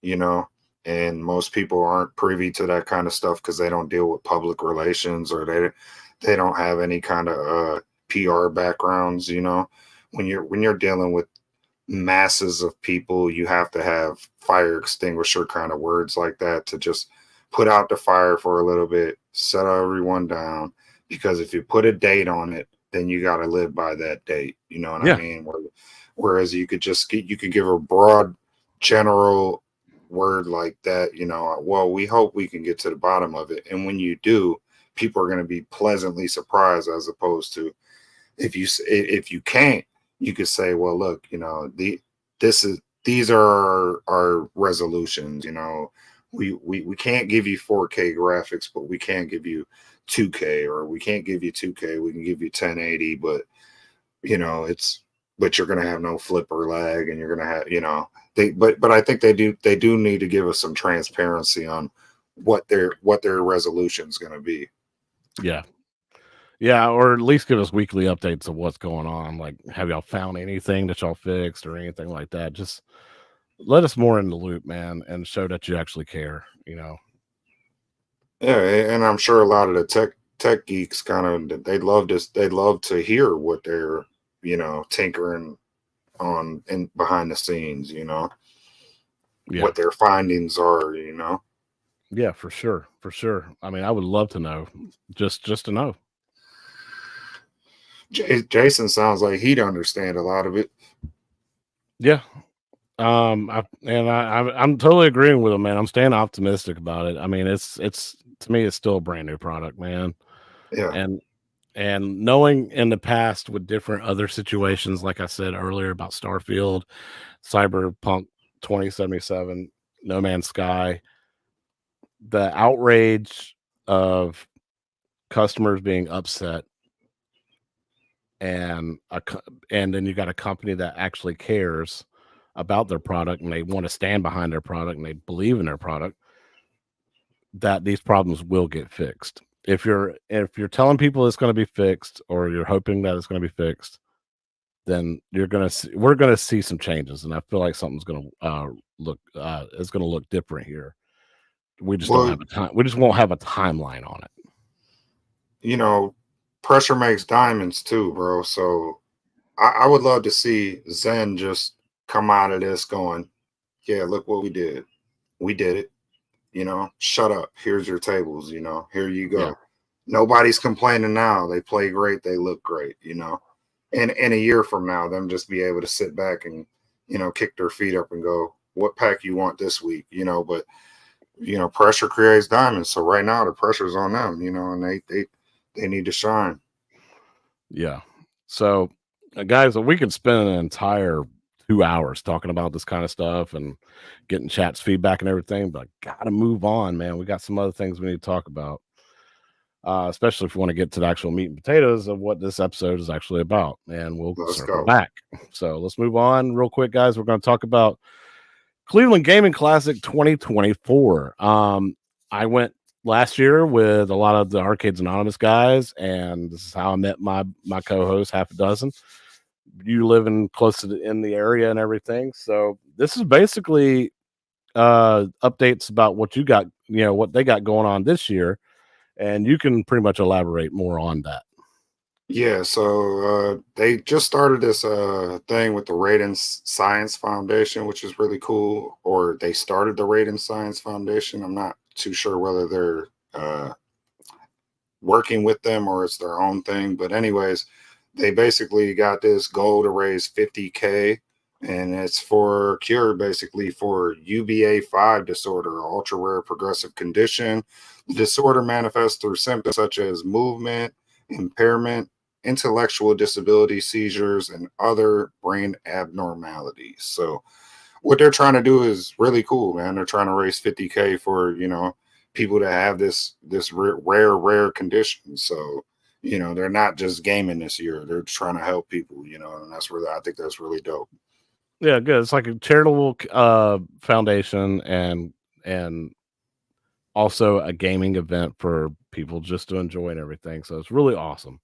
you know. And most people aren't privy to that kind of stuff because they don't deal with public relations or they don't have any kind of PR backgrounds, you know. When you're dealing with masses of people, you have to have fire extinguisher kind of words like that to just put out the fire for a little bit, settle everyone down. Because if you put a date on it, then you got to live by that date. You know what I Yeah, mean? Whereas you could give a broad, general word like that. You know, well, we hope we can get to the bottom of it, and when you do, people are going to be pleasantly surprised, as opposed to if you can't, you could say, well, look, you know, these are our resolutions. You know, we can't give you 4K graphics, but we can give you 2K, or we can't give you 2K, we can give you 1080, but you know, but you're gonna have no flipper lag, and you're gonna have, you know, but I think they do need to give us some transparency on what their resolution is gonna be. yeah, yeah, or at least give us weekly updates of what's going on. Like, have y'all found anything that y'all fixed or anything like that? Just let us more in the loop, man, and show that you actually care. Yeah, and I'm sure a lot of the tech geeks kind of they love to hear what they're, you know, tinkering on in behind the scenes, you know, Yeah, what their findings are, you know. yeah, for sure, for sure. I mean, I would love to know, just to know. Jason sounds like he'd understand a lot of it. Yeah, I'm totally agreeing with him, man. I'm staying optimistic about it. I mean, it's to me, it's still a brand new product, man. Yeah. And knowing in the past with different other situations, like I said earlier about Starfield, Cyberpunk 2077, No Man's Sky, the outrage of customers being upset, and and then you got a company that actually cares about their product, and they want to stand behind their product, and they believe in their product, that these problems will get fixed. If you're telling people it's going to be fixed, or you're hoping that it's going to be fixed, then we're gonna see some changes, and I feel like something's gonna look it's gonna look different here. We just don't Well, have a time. We just won't have a timeline on it. you know, pressure makes diamonds too, bro. So I would love to see Zen just come out of this going, yeah, look what we did. We did it. You know, shut up. Here's your tables. You know, here you Yeah, go. Nobody's complaining now. They play great. They look great. You know, and in a year from now, them just be able to sit back and, you know, kick their feet up and go, what pack you want this week? You know, but you know, pressure creates diamonds. So right now the pressure's on them. You know, and they need to shine. yeah. So, guys, we could spend an entire 2 hours talking about this kind of stuff and getting chats, feedback, and everything. But I gotta move on, man. We got some other things we need to talk about. Especially if you want to get to the actual meat and potatoes of what this episode is actually about. And we'll Let's circle go. back. So let's move on real quick, guys. We're going to talk about Cleveland Gaming Classic 2024. I went last year with a lot of the Arcades Anonymous guys, and this is how I met my co-host, half a dozen. You live in close to in the area and everything. So this is basically updates about what you got, what they got going on this year, and you can pretty much elaborate more on that. Yeah, so they just started this thing with the Radon Science Foundation, which is really cool. Or they started the Radon Science Foundation. I'm not too sure whether they're working with them or it's their own thing. But anyways, they basically got this goal to raise 50K, and it's for cure basically for UBA5 disorder, ultra rare progressive condition. The disorder manifests through symptoms such as movement impairment, intellectual disability, seizures, and other brain abnormalities. So what they're trying to do is really cool, man. They're trying to raise 50K for, people that have this rare condition. So, they're not just gaming this year. They're trying to help people, and I think that's really dope. Yeah, good. It's like a charitable foundation and also a gaming event for people just to enjoy and everything. So it's really awesome.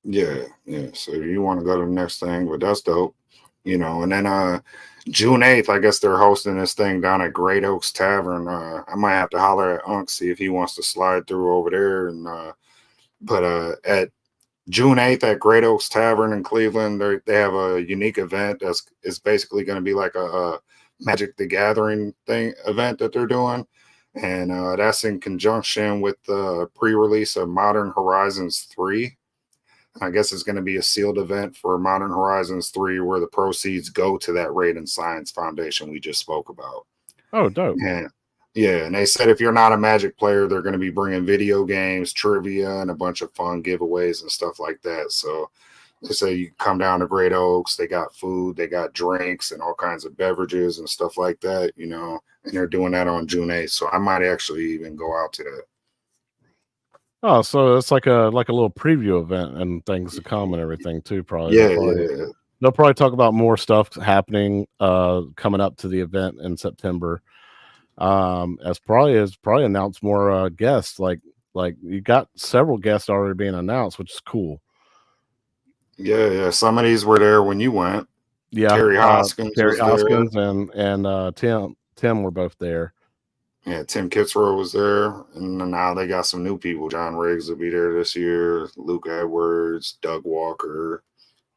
Yeah, yeah. So you want to go to the next thing, but that's dope. And then June 8th, I guess they're hosting this thing down at Great Oaks Tavern. I might have to holler at Unc, see if he wants to slide through over there. And but at June 8th at Great Oaks Tavern in Cleveland, they have a unique event it's basically going to be like a Magic the Gathering event that they're doing. And that's in conjunction with the pre-release of Modern Horizons 3. I guess it's going to be a sealed event for Modern Horizons 3 where the proceeds go to that Raid and Science Foundation we just spoke about. Oh, dope. And yeah, and they said if you're not a Magic player, they're going to be bringing video games, trivia, and a bunch of fun giveaways and stuff like that. So they say you come down to Great Oaks, they got food, they got drinks and all kinds of beverages and stuff like that, and they're doing that on June 8th. So I might actually even go out to that. Oh, so it's like a little preview event and things to come and everything too. Probably. Yeah, They'll probably talk about more stuff happening coming up to the event in September. As probably announced more guests. Like you got several guests already being announced, which is cool. Yeah. Some of these were there when you went. Yeah, Terry Hoskins and Tim were both there. Yeah, Tim Kitzrow was there, and now they got some new people. John Riggs will be there this year. Luke Edwards, Doug Walker.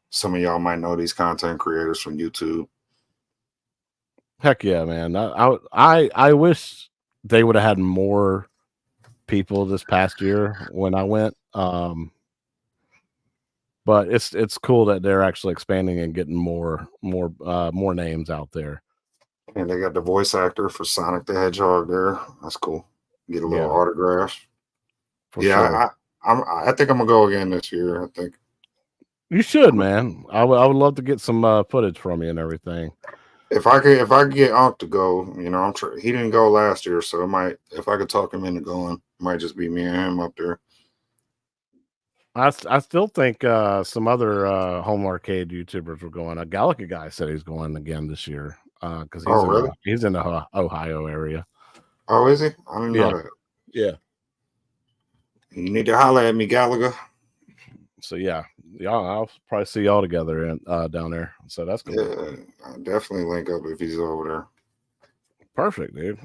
Some of y'all might know these content creators from YouTube. Heck yeah, man! I wish they would have had more people this past year when I went. But it's cool that they're actually expanding and getting more names out there. And they got the voice actor for Sonic the Hedgehog there. That's cool. Get a little autograph. Sure. I think I'm gonna go again this year. I think you should, man. I would love to get some footage from you and everything. If I could get Unc to go, he didn't go last year, so if I could talk him into going, it might just be me and him up there. I still think some other home arcade YouTubers were going. A Galaga guy said he's going again this year because he's in the Ohio area. Oh, is he? I didn't know that. Yeah. You need to holler at me, Galaga. So yeah, I'll probably see y'all together down there. So that's cool. Yeah, I'll definitely link up if he's over there. Perfect, dude.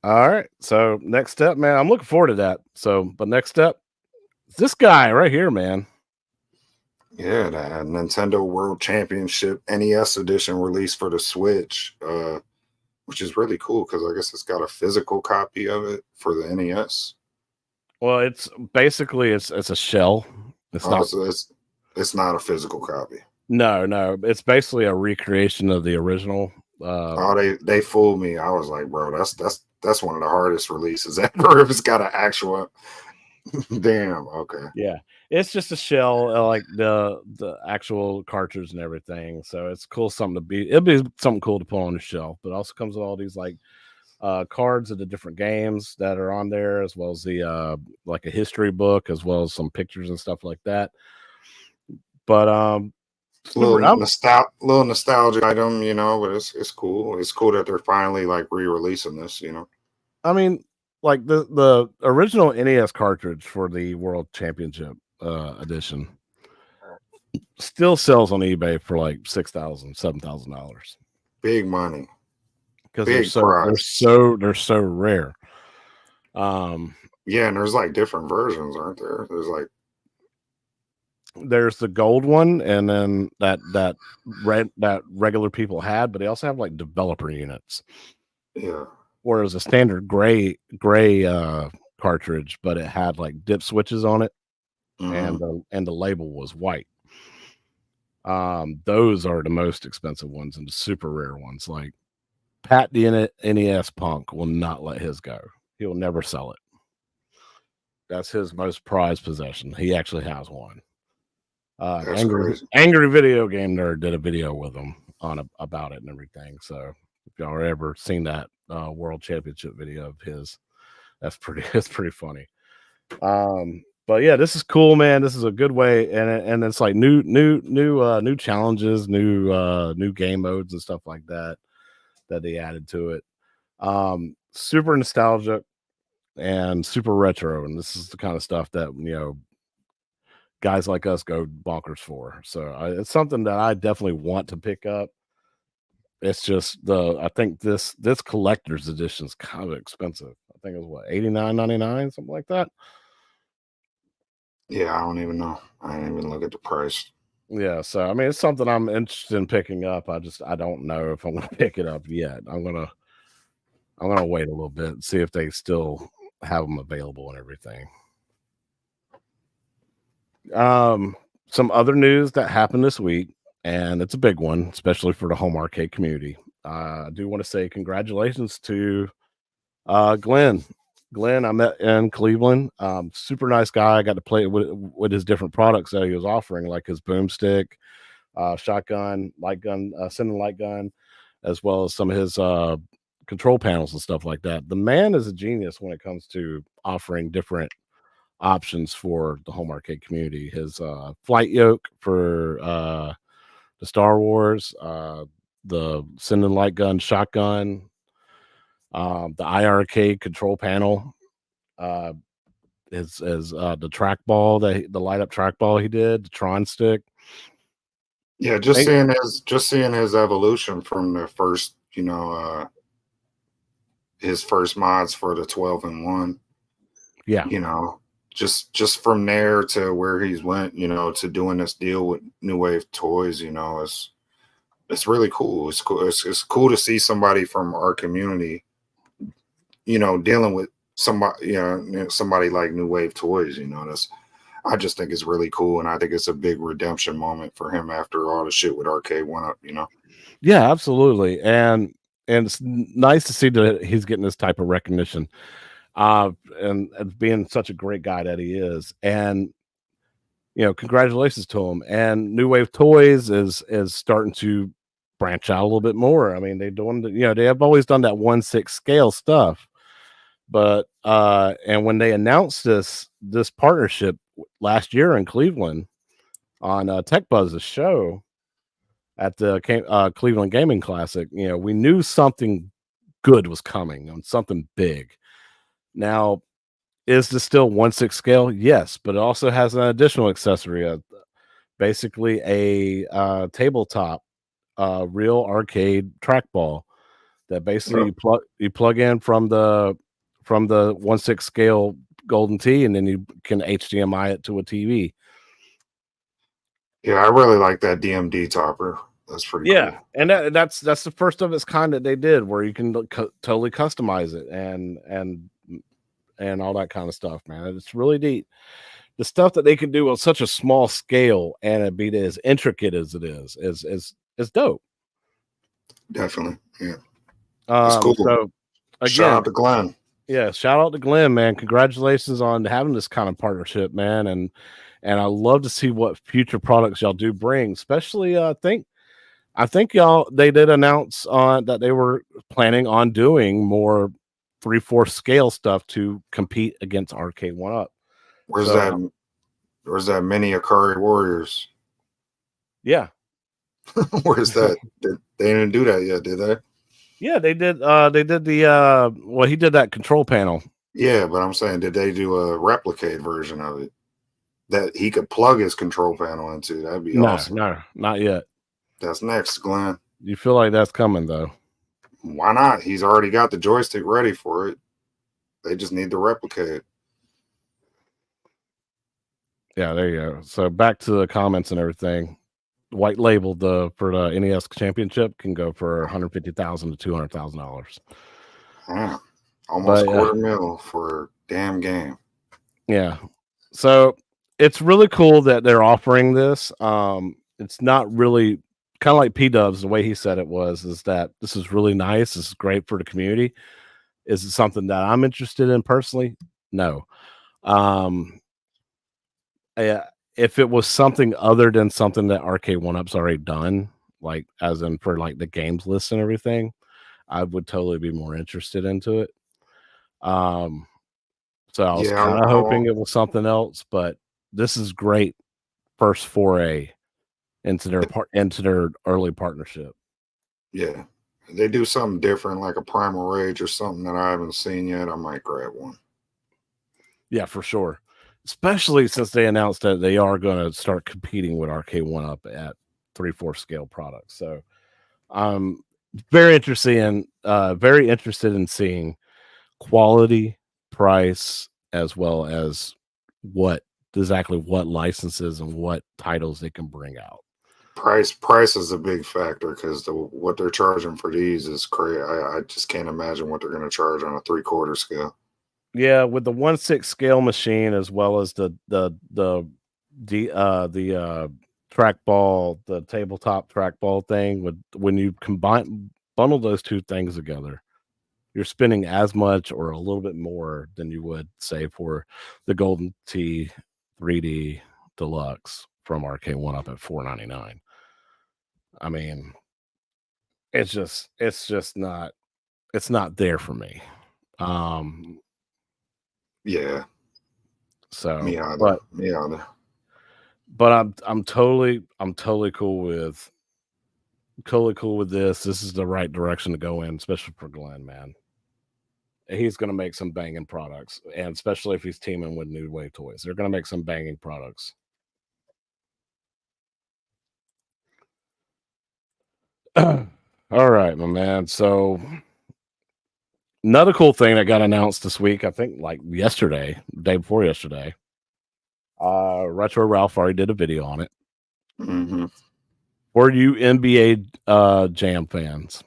All right. So next step, man. I'm looking forward to that. But next step. This guy right here, man. Yeah, that Nintendo World Championship NES edition released for the Switch, which is really cool because I guess it's got a physical copy of it for the NES. Well, it's basically it's a shell. It's not a physical copy. No, it's basically a recreation of the original. They fooled me. I was like, bro, that's one of the hardest releases ever. If it's got an actual. Damn. Okay. Yeah, it's just a shell, like the actual cartridge and everything. So it's cool. It'll be something cool to put on the shelf. But it also comes with all these like cards of the different games that are on there, as well as the like a history book, as well as some pictures and stuff like that. But little nostalgic item, but it's cool. It's cool that they're finally like re-releasing this. I mean. Like the original NES cartridge for the World Championship edition still sells on eBay for like $6,000, $7,000. Big money. Because they're so rare. Yeah, and there's like different versions, aren't there? There's the gold one, and then that regular people had, but they also have like developer units. Yeah. Or it was a standard gray cartridge, but it had like dip switches on it, and the label was white. Those are the most expensive ones and the super rare ones. Like Pat the NES Punk will not let his go. He will never sell it. That's his most prized possession. He actually has one. Angry Video Game Nerd did a video with him about it and everything. So If y'all are ever seen that world championship video of his, that's pretty. It's pretty funny. But yeah, this is cool, man. This is a good way, and it's like new challenges, new game modes and stuff like that they added to it. Super nostalgic and super retro, and this is the kind of stuff that guys like us go bonkers for. So it's something that I definitely want to pick up. It's just I think this collector's edition is kind of expensive. I think it was what, $89.99, something like that. Yeah, I don't even know. I didn't even look at the price. Yeah, so I mean, it's something I'm interested in picking up. I don't know if I'm gonna pick it up yet. I'm gonna wait a little bit and see if they still have them available and everything. Some other news that happened this week, and it's a big one, especially for the home arcade community. I do want to say congratulations to Glenn. Glenn, I met in Cleveland. Super nice guy. I got to play with his different products that he was offering, like his boomstick, shotgun, light gun, sending light gun, as well as some of his control panels and stuff like that. The man is a genius when it comes to offering different options for the home arcade community. His flight yoke for the Star Wars, the sending light gun, shotgun, the IRK control panel, his the trackball the light up trackball he did, the Tron stick. Yeah, just seeing his evolution from the first, his first mods for the 12-in-1. Yeah, Just from there to where he's went, to doing this deal with New Wave Toys, it's really cool. It's cool. It's cool to see somebody from our community, dealing with somebody like New Wave Toys. I just think it's really cool, and I think it's a big redemption moment for him after all the shit with Arcade One Up. Yeah, absolutely, and it's nice to see that he's getting this type of recognition, and being such a great guy that he is, and congratulations to him. And New Wave Toys is starting to branch out a little bit more. I mean, they have always done that 1/6 scale stuff, but and when they announced this partnership last year in Cleveland on Tech Buzz's show at the Cleveland Gaming Classic, we knew something good was coming and something big. Now, is this still 1/6 scale? Yes, but it also has an additional accessory, basically a tabletop, real arcade trackball that basically you plug in from the 1/6 scale Golden Tee, and then you can HDMI it to a TV. Yeah, I really like that DMD topper. That's pretty cool. And that's the first of its kind that they did, where you can totally customize it and all that kind of stuff, man. It's really neat. The stuff that they can do on such a small scale and it be as intricate as it is dope. Definitely, yeah. That's cool. So again, shout out to Glenn. Yeah, shout out to Glenn, man. Congratulations on having this kind of partnership, man. And I love to see what future products y'all do bring. Especially, I think they did announce that they were planning on doing more 3/4 scale stuff to compete against Arcade One Up. Where's that mini Akari Warriors? Yeah. Where's that? They didn't do that yet, did they? Yeah, they did. They did the well, he did that control panel. Yeah, but I'm saying, did they do a replicate version of it that he could plug his control panel into? That'd be awesome. No, not yet. That's next, Glenn. You feel like that's coming though? Why not? He's already got the joystick ready for it. They just need to replicate it. Yeah, there you go. So back to the comments and everything. White labeled for the NES Championship can go for $150,000 to $200,000. Yeah, almost $250,000 for a damn game. Yeah, so it's really cool that they're offering this. It's not really kind of like P-Dubs. The way he said it is that this is really nice. This is great for the community. Is it something that I'm interested in personally? No. If it was something other than something that Arcade One Up's already done, like as in for like the games list and everything, I would totally be more interested into it. Um, so I was Yeah, kind of hoping it was something else, but this is great first foray into their early partnership. yeah. They do something different, like a Primal Rage or something that I haven't seen yet. I might grab one. Yeah, for sure. Especially since they announced that they are going to start competing with Arcade One Up at 3/4 scale products. So I'm very interested in seeing quality, price, as well as what what licenses and what titles they can bring out. Price is a big factor because what they're charging for these is crazy. I just can't imagine what they're going to charge on a 3/4 scale. Yeah, with the 1/6 scale machine as well as the trackball, the tabletop trackball thing, when you bundle those two things together, you're spending as much or a little bit more than you would say for the Golden Tee 3D Deluxe from Arcade One Up at $4.99. I mean, it's not there for me. Um, Yeah, so me either. but Me either. but I'm totally cool with this. This is the right direction to go in, especially for Glenn, man. He's gonna make some banging products, and especially if he's teaming with New Wave Toys. They're gonna make some banging products. All right, my man. So another cool thing that got announced this week, I think like yesterday, day before yesterday. Retro Ralph already did a video on it. Hmm. For you NBA Jam fans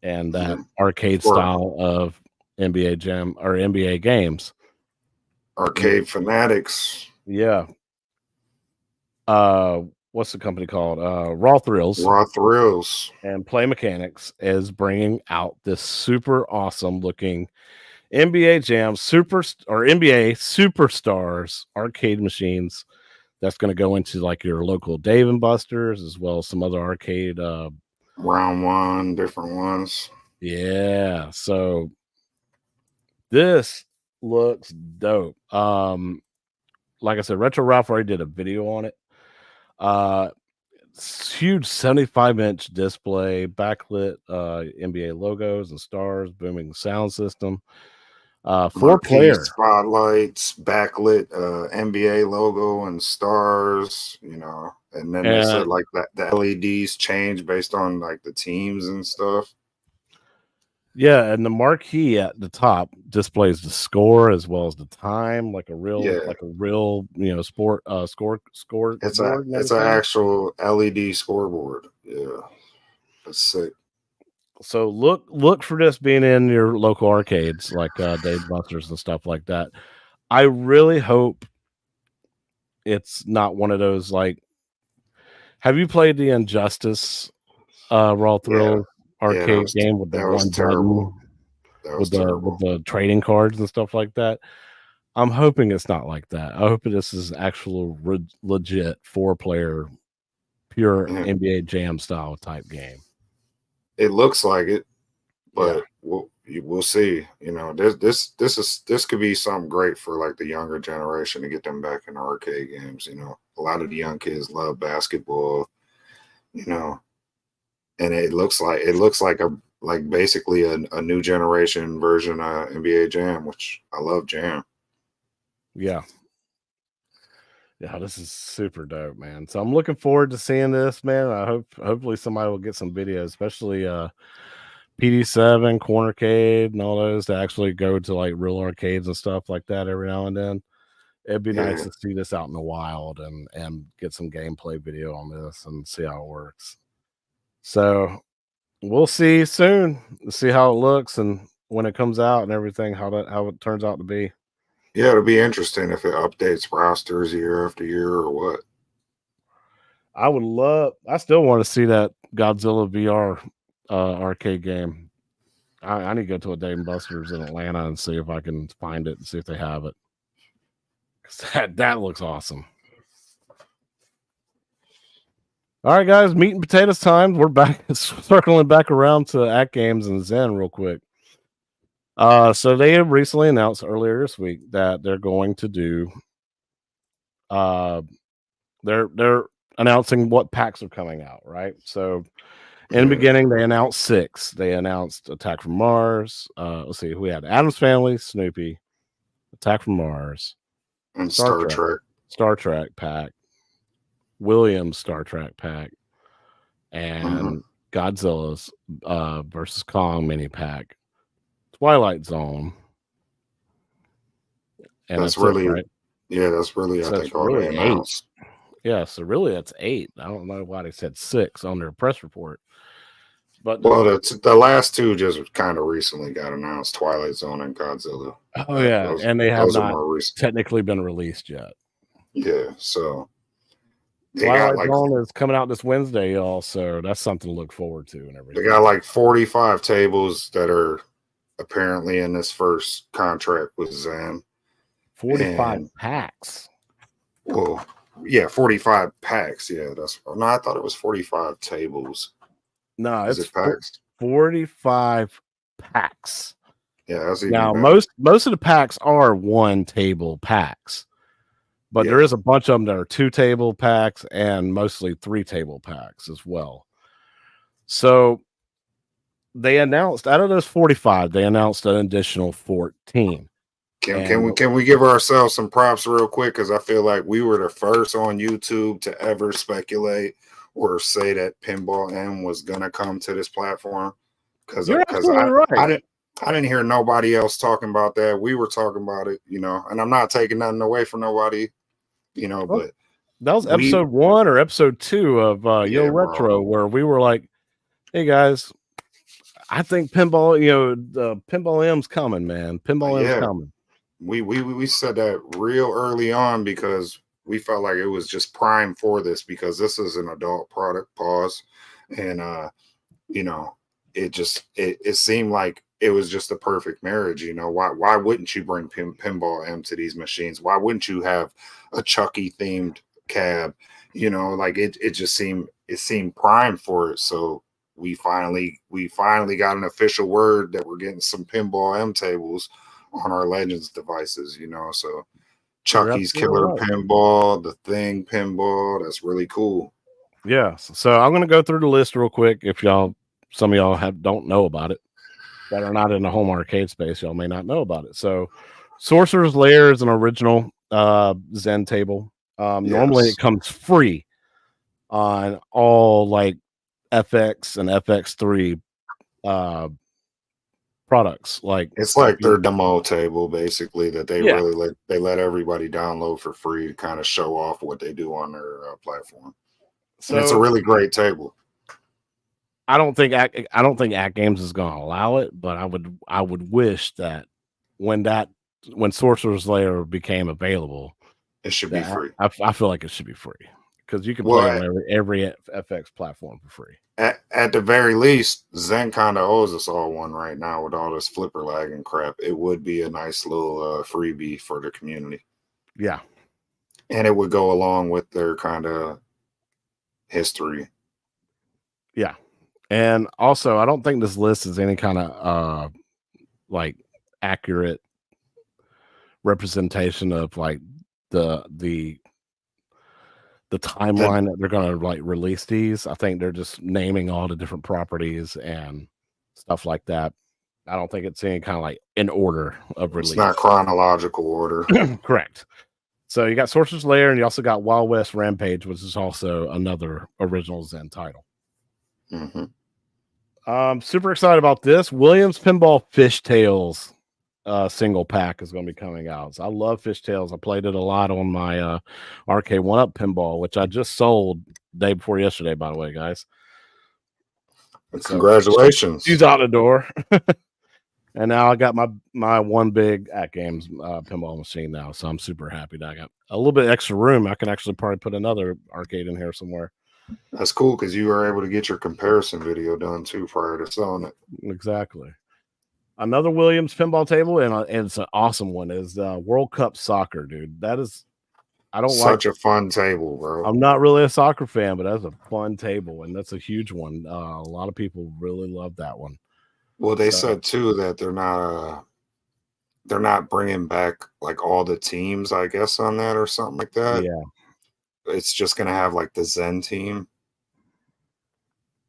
and that Yeah. arcade For style of NBA Jam or NBA games. arcade fanatics, Yeah. What's the company called? Raw Thrills raw thrills. and Play Mechanics is bringing out this super awesome looking NBA Jam NBA Superstars arcade machines that's going to go into like your local Dave and Buster's as well as some other arcade. Round one, different ones. Yeah, so this looks dope. Like I said, Retro Ralph already did a video on it. Huge 75-inch display, backlit NBA logos and stars, booming sound system. Four Marquee player. spotlights, backlit NBA logo and stars, and then they said And like that the LEDs change based on like the teams and stuff. yeah, and the marquee at the top displays the score as well as the time, Yeah, like a real, sport scoreboard and it's an everything. actual LED scoreboard. Yeah, that's sick. So look for this being in your local arcades like Dave Buster's and stuff like that. I really hope it's not one of those like have you played the Injustice Raw Yeah, Thrill yeah, arcade game with the that was one terrible. button That was with terrible. the trading cards and stuff like that? I'm hoping it's not like that. I hope this is actual legit 4-player pure Yeah, NBA Jam style type game. it looks like it, Yeah. but we'll see. This could be something great for like the younger generation to get them back in arcade games. A lot of the young kids love basketball. You know, and it looks like basically a new generation version of NBA Jam, which I love Jam. Yeah. Yeah, this is super dope, man. So I'm looking forward to seeing this, man. Hopefully somebody will get some videos, especially PD7, Cornercade, and all those to actually go to like real arcades and stuff like that every now and then. It'd be nice Yeah, to see this out in the wild and get some gameplay video on this and see how it works. So we'll see soon. See how it looks and when it comes out and everything, how it turns out to be. yeah, it'll be interesting if it updates rosters year after year or what. I still want to see that Godzilla VR arcade game. I need to go to a Dave and Buster's in Atlanta and see if I can find it and see if they have it. 'Cause that looks awesome. All right, guys, meat and potatoes time. We're back, circling back around to Atgames and Zen real quick. So they have recently announced earlier this week that they're going to do. They're announcing what packs are coming out, right? So in the beginning, they announced 6. They announced Attack from Mars. Let's see, we had Adam's Family, Snoopy, Attack from Mars, And Star Trek. Star Trek pack, Williams Star Trek pack, and Godzilla's versus Kong mini pack, Twilight Zone, and that's really, right? Yeah, that's really, So I think, all they announced. Yeah, so really that's 8. I don't know why they said 6 on their press report. But well, the last 2 just kind of recently got announced: Twilight Zone and Godzilla. Oh yeah, and they have not more recent. technically been released yet. Yeah, so they Twilight Zone is coming out this Wednesday, y'all. So that's something to look forward to and everything. They got like 45 tables that are apparently in this first contract with Zen. 45 packs. Well, yeah, 45 packs. Yeah, no, I thought it was 45 tables. No, it's packs. 45 packs. Yeah, that's even now better. most of the packs are 1 table packs, but there is a bunch of them that are 2 table packs and mostly 3 table packs as well. So they announced out of those 45, they announced an additional 14. Can we give ourselves some props real quick? Because I feel like we were the first on YouTube to ever speculate or say that Pinball M was gonna come to this platform. Because I didn't hear nobody else talking about that. We were talking about it, you know, and I'm not taking nothing away from nobody, you know, but that was episode 1 or episode 2 of Yo Retro, where we were like, hey guys, I think Pinball, the Pinball M's coming, man. Pinball M's coming. We said that real early on because we felt like it was just prime for this, because this is an adult product, and it seemed like it was just a perfect marriage. You know, why wouldn't you bring Pinball M to these machines? Why wouldn't you have a Chucky themed cab? You know, like it just seemed prime for it. So we finally got an official word that we're getting some Pinball M tables on our Legends devices, you know. So Chucky's Killer Pinball, the Thing Pinball, that's really cool. Yeah. So I'm gonna go through the list real quick. If some of y'all don't know about it, that are not in the home arcade space, y'all may not know about it. So Sorcerer's Lair is an original Zen table. Normally it comes free on all like FX and FX3 products. Like it's like their demo table basically that they really let everybody download for free to kind of show off what they do on their platform. So and it's a really great table. I don't think Atgames is going to allow it, but I would wish that when Sorcerer's Lair became available, it should be free. I feel like it should be free because you can play on every FX platform for free. At the very least, Zen kind of owes us all one right now with all this flipper lag and crap. It would be a nice little freebie for the community. Yeah. And it would go along with their kind of history. Yeah. And also, I don't think this list is any kind of like accurate representation of like the timeline that they're going to like release these. I think they're just naming all the different properties and stuff like that. I don't think it's any kind of like in order of release. It's not chronological order. Correct. So you got Sorcerer's Lair, and you also got Wild West Rampage, which is also another original Zen title. Super excited about this. Williams Pinball Fishtails single pack is going to be coming out. So I love Fishtails. I played it a lot on my RK 1-Up pinball, which I just sold the day before yesterday, by the way, guys. Congratulations. She's out the door. And now I got my one big Atgames pinball machine now. So I'm super happy that I got a little bit extra room. I can actually probably put another arcade in here somewhere. That's cool because you were able to get your comparison video done too prior to selling it. Exactly. Another Williams pinball table, and it's an awesome one, is World Cup Soccer, dude. That is, I don't like. Such a fun table, bro. I'm not really a soccer fan, but that's a fun table, and that's a huge one. A lot of people really love that one. Well, they So, said too that they're not bringing back like all the teams, I guess, on that or something like that. yeah. It's just gonna have like the Zen team.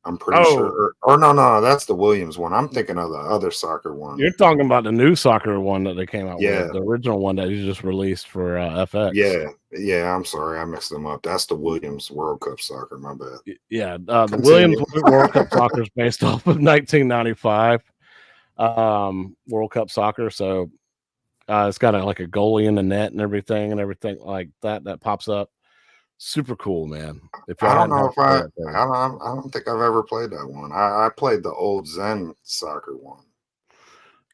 I'm pretty sure. Oh, Or no, that's the Williams one. I'm thinking of the other soccer one. you're talking about the new soccer one that they came out Yeah, with, the original one that you just released for FX. yeah. I'm sorry, I mixed them up. That's the Williams World Cup soccer. My bad. Yeah, the Williams Continue. World Cup Soccer is based off of 1995 World Cup Soccer. So it's got like a goalie in the net and everything like that pops up. Super cool, man. If y'all I don't hadn't know had if to play that thing, I don't think I've ever played that one. I played the old Zen soccer one.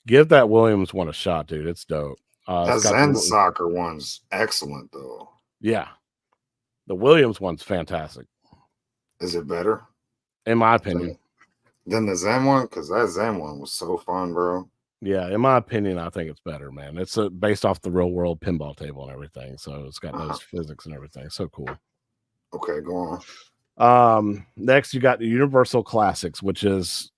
give that Williams one a shot, dude. It's dope. That It's got Zen soccer one's excellent though. yeah, the Williams one's fantastic, Is it better in my opinion. than the Zen one? Because that Zen one was so fun, bro. Yeah, in my opinion, I think it's better, man. It's based off the real world pinball table and everything, so it's got those physics and everything. So cool. Okay, go on. Next, you got the Universal Classics, which is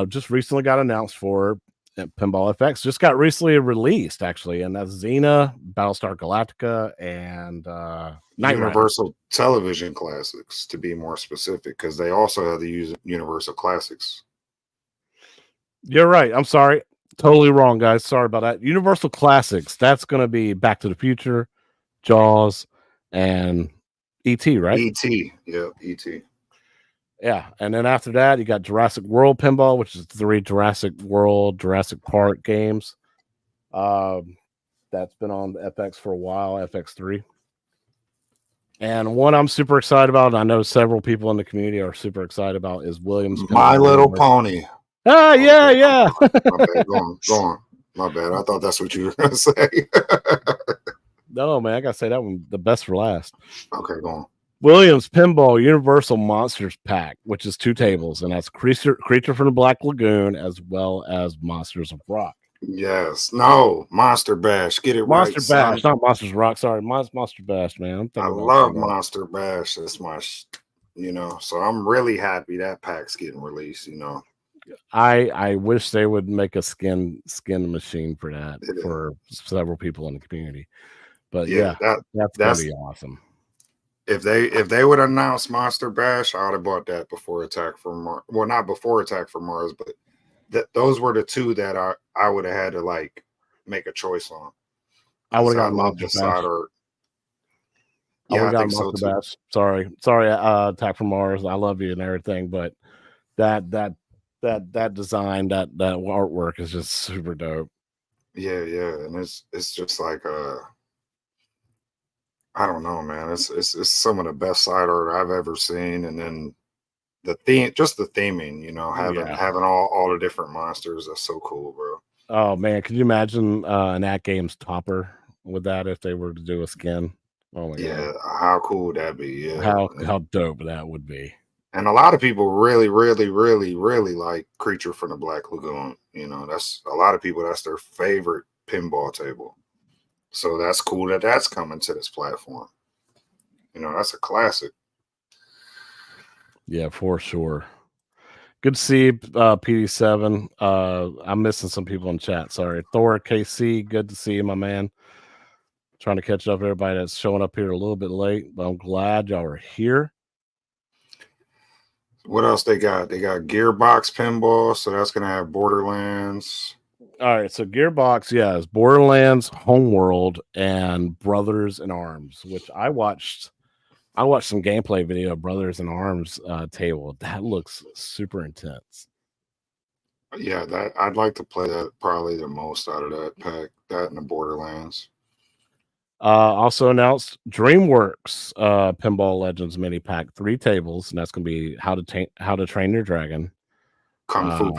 just recently got announced for Pinball FX. Just got recently released, actually, and that's Xena, Battlestar Galactica, and Knight Rider. Universal Television Classics, to be more specific, because they also have the Universal Classics. You're right. I'm sorry. Totally wrong, guys. Sorry about that. Universal Classics. That's going to be Back to the Future, Jaws, and E.T., right? E.T. Yeah, E.T. Yeah. And then after that, you got Jurassic World Pinball, which is 3 Jurassic World, Jurassic Park games. That's been on FX for a while, FX3. And one I'm super excited about, and I know several people in the community are super excited about, is Williams Pinball. My Little Pony. Ah, yeah, yeah. My bad. Go on. My bad. I thought that's what you were going to say. No, man, I got to say that one, the best for last. Okay, go on. Williams Pinball Universal Monsters Pack, which is 2 tables, and that's Creature from the Black Lagoon as well as Monsters of Rock. Yes. No. Monster Bash. Get it Monster right. Bash, not Monsters of Rock. Sorry, Monster Bash, man. I love Monster Bash. That's my, so I'm really happy that pack's getting released, I wish they would make a skin machine for that for several people in the community. But yeah, that's gonna be awesome. If they would announce Monster Bash, I would have bought that before Attack from Mars. Well, not before Attack from Mars, but those were the 2 that I would have had to like make a choice on. I would have got Monster Bash. Yeah, I think so too. Bash. Sorry, Attack from Mars. I love you and everything, but that design, that artwork is just super dope. Yeah, and it's just like I don't know, man. It's some of the best side art I've ever seen, and then the theming, having all the different monsters. That's so cool, bro. Oh man, could you imagine an Atgames topper with that if they were to do a skin? Oh my god, how cool would that be? Yeah, how dope that would be. And a lot of people really, really, really, really like Creature from the Black Lagoon. That's a lot of people. That's their favorite pinball table. So that's cool that that's coming to this platform. That's a classic. Yeah, for sure. Good to see PD7. I'm missing some people in chat. Sorry. Thor KC, good to see you, my man. Trying to catch up everybody that's showing up here a little bit late, but I'm glad y'all are here. What else they got? They got Gearbox Pinball, so that's going to have Borderlands. All right, so Gearbox, is Borderlands, Homeworld, and Brothers in Arms, which I watched some gameplay video of Brothers in Arms table. That looks super intense. Yeah, I'd like to play that probably the most out of that pack, that and the Borderlands. Also announced DreamWorks Pinball Legends mini pack, 3 tables, and that's going to be How to Train Your Dragon, Kung Fu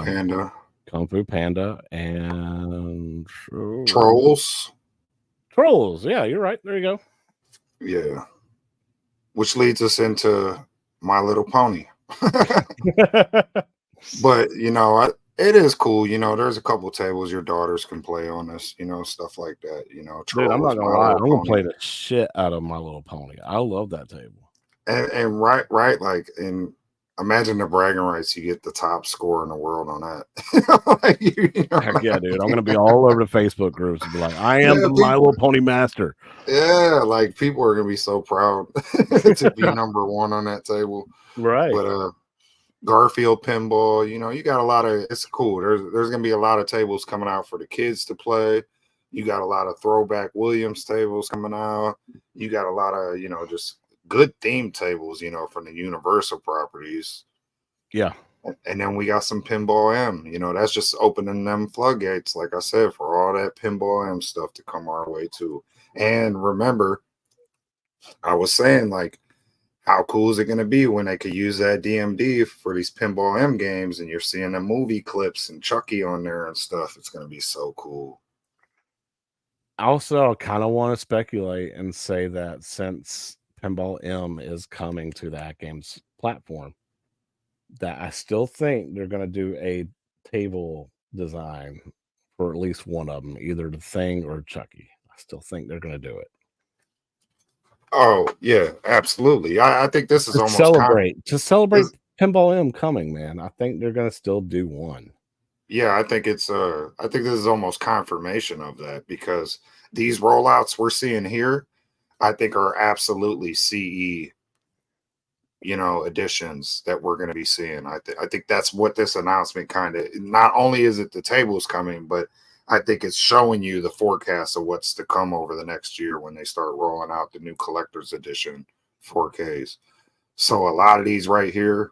Panda, and Trolls. Yeah, you're right. There you go. Yeah, which leads us into My Little Pony. But It is cool, there's a couple tables your daughters can play on this, stuff like that, Dude, I'm not Trolls, gonna My lie, Little I'm gonna Pony. play the shit out of My Little Pony. I love that table. And right, like, and imagine the bragging rights, you get the top score in the world on that. Like, Heck yeah, dude. I'm gonna be all over the Facebook groups and be like, I am yeah, the My Little Pony master. yeah, like people are gonna be so proud to be number one on that table. Right. But Garfield pinball, you got a lot of it's cool. There's gonna be a lot of tables coming out for the kids to play. You got a lot of throwback Williams tables coming out. You got a lot of, just good theme tables, from the Universal properties. Yeah. And then we got some Pinball M. That's just opening them floodgates, like I said, for all that Pinball M stuff to come our way too. And remember, I was saying, like, how cool is it going to be when they could use that DMD for these Pinball M games and you're seeing the movie clips and Chucky on there and stuff? It's going to be so cool. Also, I kind of want to speculate and say that since Pinball M is coming to the Atgames platform, that I still think they're going to do a table design for at least one of them, either the Thing or Chucky. I still think they're going to do it. Oh, yeah, absolutely. I think this is To almost celebrate Pinball M coming, man. I think they're going to still do one. yeah, I think this is almost confirmation of that because these rollouts we're seeing here, I think are absolutely CE, additions that we're going to be seeing. I think that's what this announcement kind of, not only is it the tables coming, but I think it's showing you the forecast of what's to come over the next year when they start rolling out the new collector's edition 4Ks. So a lot of these right here,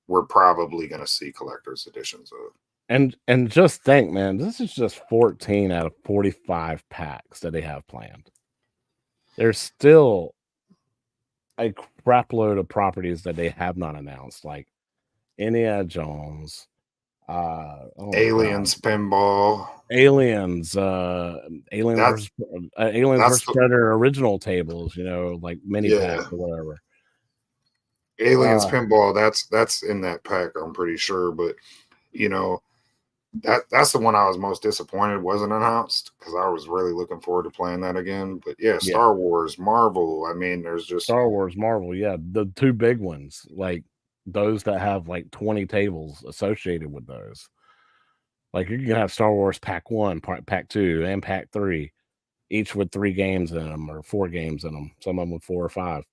we're probably going to see collector's editions of. And just think, man, this is just 14 out of 45 packs that they have planned. There's still a crap load of properties that they have not announced, like Indiana Jones, oh my god, Aliens pinball. Aliens, That's Aliens that's versus Predator original tables, like mini packs yeah. or whatever. Aliens Uh, pinball. That's in that pack. I'm pretty sure, but you know that's the one I was most disappointed wasn't announced because I was really looking forward to playing that again. But yeah, yeah, Star Wars, Marvel. I mean, there's just Star Wars, Marvel, yeah, the two big ones, like those that have like 20 tables associated with those. Like you can have Star Wars Pack 1, Pack 2, and Pack 3, each with 3 games in them or 4 games in them. Some of them with 4 or 5.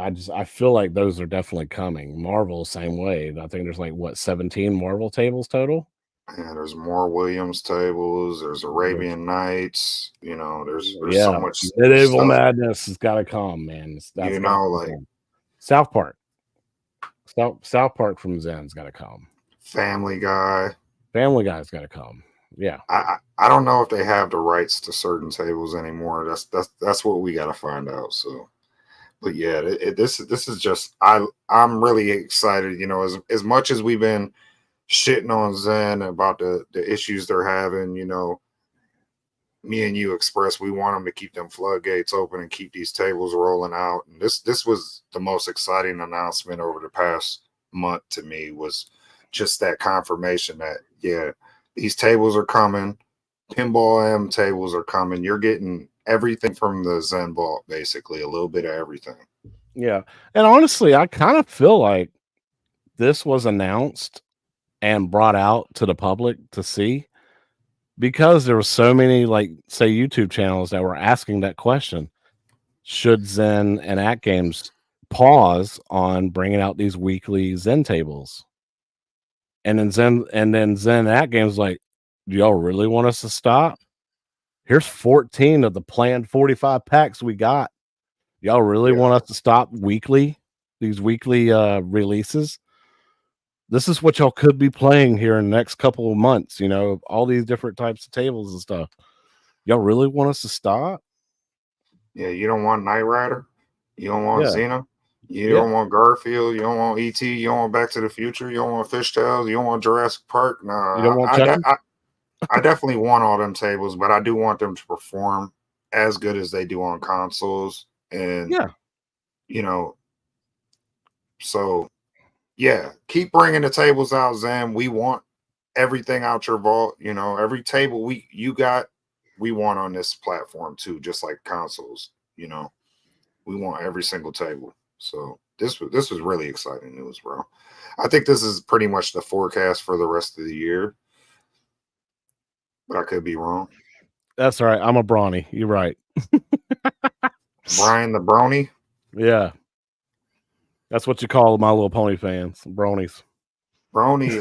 I feel like those are definitely coming. Marvel, same way. I think there's like what 17 Marvel tables total. man, there's more Williams tables. There's There's Arabian Nights. There's so yeah, much Medieval stuff. Madness has got to come, man. That's got to Like come. South Park, South Park from Zen's got to come. Family Guy. Family Guy's got to come. Yeah, I don't know if they have the rights to certain tables anymore. That's what we got to find out. So, but yeah, this is just I'm really excited. As much as we've been shitting on Zen about the issues they're having, me and you express we want them to keep them floodgates open and keep these tables rolling out. And this was the most exciting announcement over the past month to me was just that confirmation that yeah, these tables are coming. Pinball M tables are coming. You're getting everything from the Zen Vault, basically a little bit of everything. yeah. And honestly, I kind of feel like this was announced and brought out to the public to see because there were so many, like, say, YouTube channels that were asking that question. Should Zen and At Games pause on bringing out these weekly Zen tables? And then Zen and At Games like, do y'all really want us to stop? Here's 14 of the planned 45 packs we got. Y'all really Yeah. want us to stop these weekly releases? This is what y'all could be playing here in the next couple of months, all these different types of tables and stuff. Y'all really want us to stop? Yeah, you don't want Knight Rider, you don't want Yeah. Xena, you Yeah. don't want Garfield, you don't want ET, you don't want Back to the Future, you don't want Fishtails, you don't want Jurassic Park. You don't Nah, want Chucky? I definitely want all them tables, but I do want them to perform as good as they do on consoles. And Yeah. you know, so yeah, keep bringing the tables out, Zam. We want everything out your vault. You know, every table we want on this platform too, just like consoles. You know, we want every single table. So this was really exciting news, bro. I think this is pretty much the forecast for the rest of the year, but I could be wrong. That's right. I'm a brawny. You're right. Brian the Brony, Yeah, that's what you call My Little Pony fans, bronies. Brony.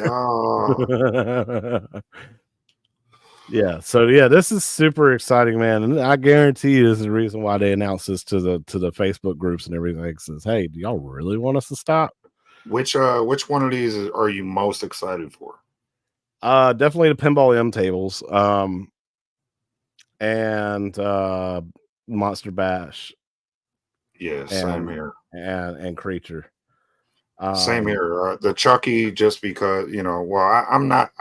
Yeah. So yeah, this is super exciting, man, and I guarantee you this is the reason why they announced this to the Facebook groups and everything. It says, "Hey, do y'all really want us to stop?" Which one of these are you most excited for? Definitely the Pinball M tables, and Monster Bash Yeah, same and here. Creature. Same Um, here. The Chucky, just because well, I'm not.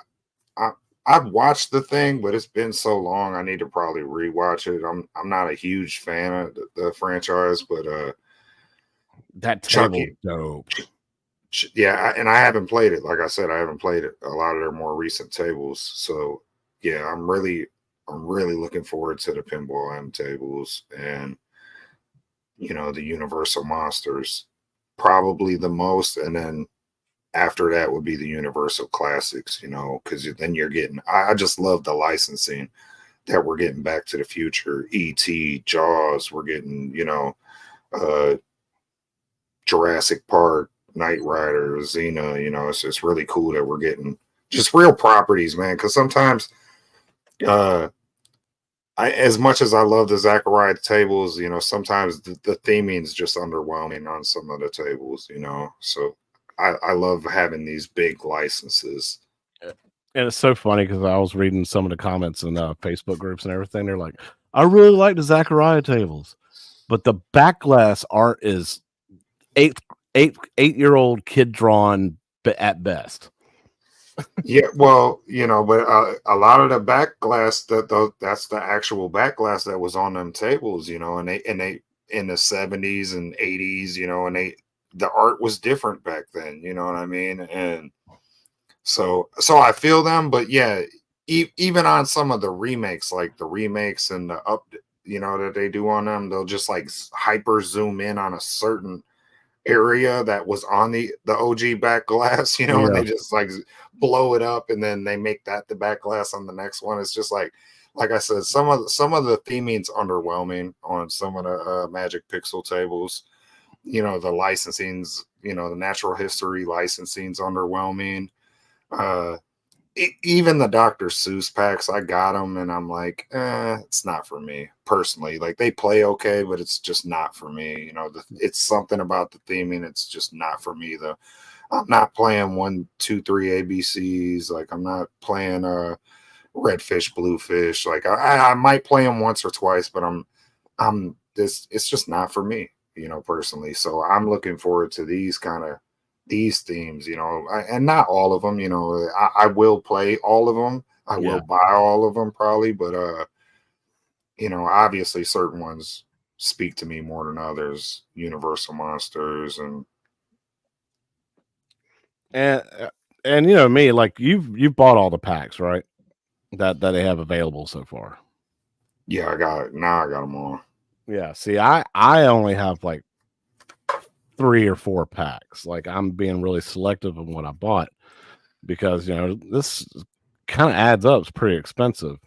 I I've watched the thing, but it's been so long. I need to probably rewatch it. I'm not a huge fan of the franchise, but that table Chucky, dope. yeah, and I haven't played it. Like I said, I haven't played it. A lot of their more recent tables. So yeah, I'm really looking forward to the Pinball M tables and the Universal Monsters, probably the most, and then after that would be the Universal Classics, because then you're getting. I just love the licensing that we're getting. Back to the Future, E.T., Jaws. We're getting, uh, Jurassic Park, Knight Rider, Xena. It's really cool that we're getting just real properties, man. Because sometimes, uh, as much as I love the Zachariah tables, sometimes the theming is just underwhelming on some of the tables, So I love having these big licenses. And it's so funny because I was reading some of the comments in Facebook groups and everything. They're like, "I really like the Zachariah tables, but the backglass art is eight 8-year-old kid drawn, at best." Yeah, well, but a lot of the back glass that's the actual back glass that was on them tables, and they in the 70s and 80s, and the art was different back then, you know what I mean? And so I feel them, but yeah, even on some of the remakes, like the remakes and the that they do on them, they'll just like hyper zoom in on a certain area that was on the OG back glass, and Yeah, they just like blow it up and then they make that the back glass on the next one. It's just like I said, some of the theming's underwhelming on some of the Magic Pixel tables. The licensing's, the natural history licensing's underwhelming. Uh Even the Dr. Seuss packs, I got them, and I'm like, it's not for me personally. Like they play okay, but it's just not for me. It's something about the theming. It's just not for me. I'm not playing 1, 2, 3 ABCs. Like I'm not playing redfish, bluefish. Like I might play them once or twice, but I'm this. It's just not for me, personally. So I'm looking forward to these themes, and not all of them. I will play all of them. I will yeah, buy all of them probably, but obviously certain ones speak to me more than others. Universal Monsters, and and me, like you've bought all the packs, right? That they have available so far. yeah, I got it. Now I got them all. Yeah. See, I only have like 3 or 4 packs. Like I'm being really selective in what I bought because this kind of adds up. It's pretty expensive.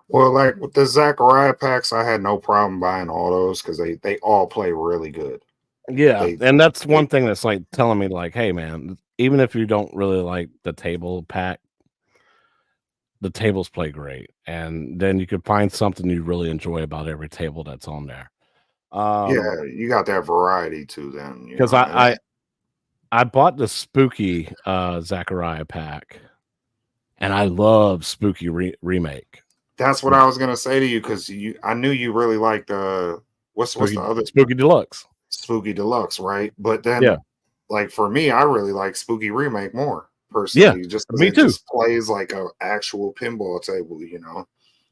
Well, like with the Zachariah packs, I had no problem buying all those because they all play really good. Yeah, They and that's they one thing that's like telling me like, hey man, even if you don't really like the table pack, the tables play great, and then you could find something you really enjoy about every table that's on there. Yeah, you got that variety too. Then Because and I bought the spooky Zachariah pack, and I love spooky remake. that's what The I was gonna say to you because I knew you really liked what's the other spooky deluxe. Spooky Deluxe, right? But Yeah, then, like for me, I really like Spooky Remake more yeah, personally, just because me it too. just plays like a actual pinball table.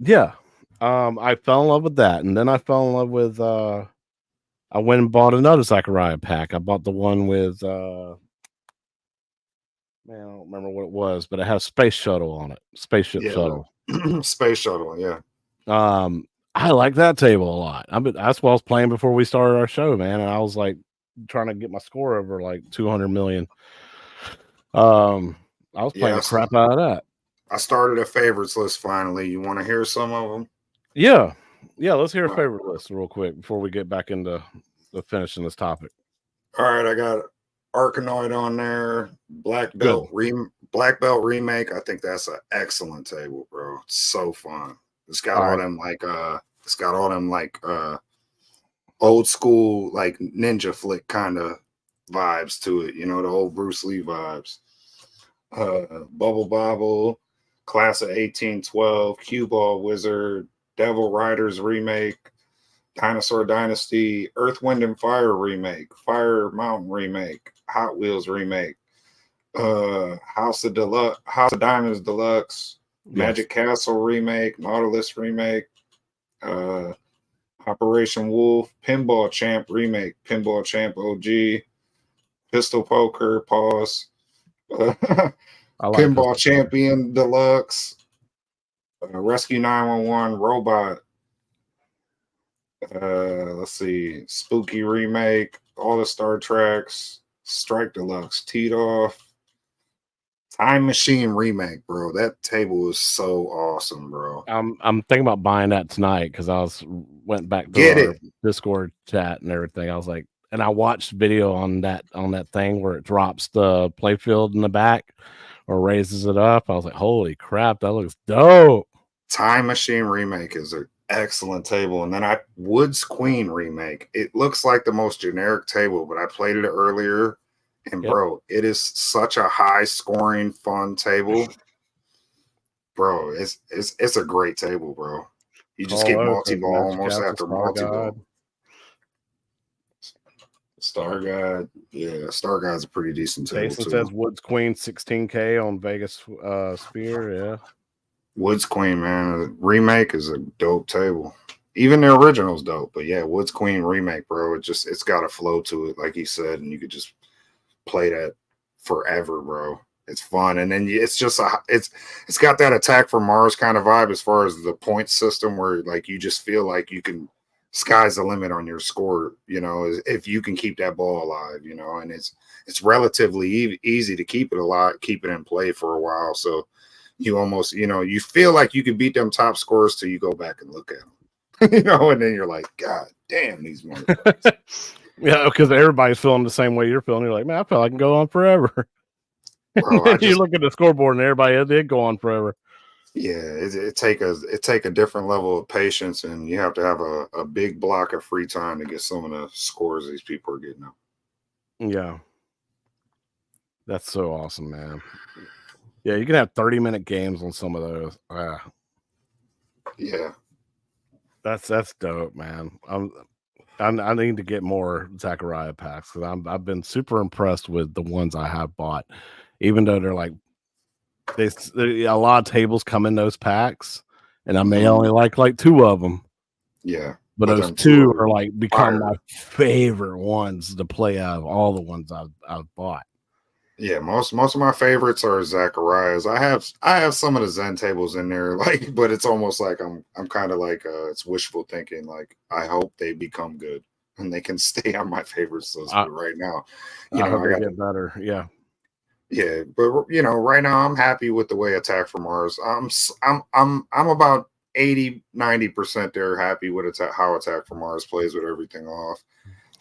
Yeah, I fell in love with that, and then I fell in love with I went and bought another Zachariah pack. I bought the one with Man, I don't remember what it was, but it has space shuttle on it. Spaceship Yeah, shuttle. space shuttle. Yeah, Um, I like that table a lot. That's what I was playing before we started our show, man. And I was like trying to get my score over like 200 million. I was playing yeah. the crap out of that. I started a favorites list finally. You want to hear some of them? Yeah. Yeah, let's hear a favorite list real quick before we get back into the finishing this topic. All right, I got Arkanoid on there. Good. Black Belt remake. I think that's an excellent table, bro. It's so fun. It's got All all right. them old school like ninja flick kind of vibes to it. You know, the old Bruce Lee vibes. Bubble Bobble, Class of 1812, Cue Ball Wizard, Devil Riders remake, Dinosaur Dynasty, Earth, Wind, and Fire remake, Fire Mountain remake, Hot Wheels remake, House of Diamonds Deluxe, Magic Castle remake, Nautilus remake, Operation Wolf, Pinball Champ remake, Pinball Champ OG, Pistol Poker, pause, I like Pinball Champion Deluxe, Rescue 911 Robot. Let's see, Spooky remake, all the Star Treks, Strike Deluxe, Teed Off, Time Machine remake, bro. That table is so awesome, bro. I'm thinking about buying that tonight because went back to Get our it. Discord chat and everything. I was like, and I watched video on that thing where it drops the playfield in the back or raises it up. I was like, holy crap, that looks dope. Time Machine remake is an excellent table. And then Woods Queen remake. It looks like the most generic table, but I played it earlier. And bro, it is such a high scoring, fun table. Bro, it's a great table, bro. You just get multi-ball almost after multi-ball. Star Guide, yeah, Star Guide's a pretty decent table Jason too. says Woods Queen 16K on Vegas Sphere, yeah. Woods Queen, man, the remake is a dope table. Even the original's dope, but yeah, Woods Queen remake, bro. It's got a flow to it, like he said, and you could just play that forever, bro. It's fun, and then it's got that Attack from Mars kind of vibe as far as the point system, where like you just feel like you can sky's the limit on your score, you know, if you can keep that ball alive, you know, and it's relatively easy to keep it alive, keep it in play for a while, so you almost, you know, you feel like you could beat them top scores till you go back and look at them, you know, and then you're like, God damn, these motherfuckers. Yeah, because everybody's feeling the same way you're feeling. You're like, man, I feel like I can go on forever. Bro, you look at the scoreboard and everybody did go on forever. Yeah, it take a different level of patience, and you have to have a big block of free time to get some of the scores these people are getting up. Yeah. That's so awesome, man. Yeah, you can have 30-minute games on some of those. Yeah. That's dope, man. I need to get more Zachariah packs because I've been super impressed with the ones I have bought, even though they're like a lot of tables come in those packs, and I may only like 2 of them. Yeah, but those 2 are like become my favorite ones to play out of all the ones I've bought. Yeah, most of my favorites are Zachariah's. I have some of the Zen tables in there, like, but it's almost like I'm kind of like it's wishful thinking. Like I hope they become good and they can stay on my favorites list. But right now, I hope they get better. Yeah. Yeah, but you know, right now I'm happy with the way Attack from Mars. I'm about 80-90% there happy with how Attack from Mars plays with everything off.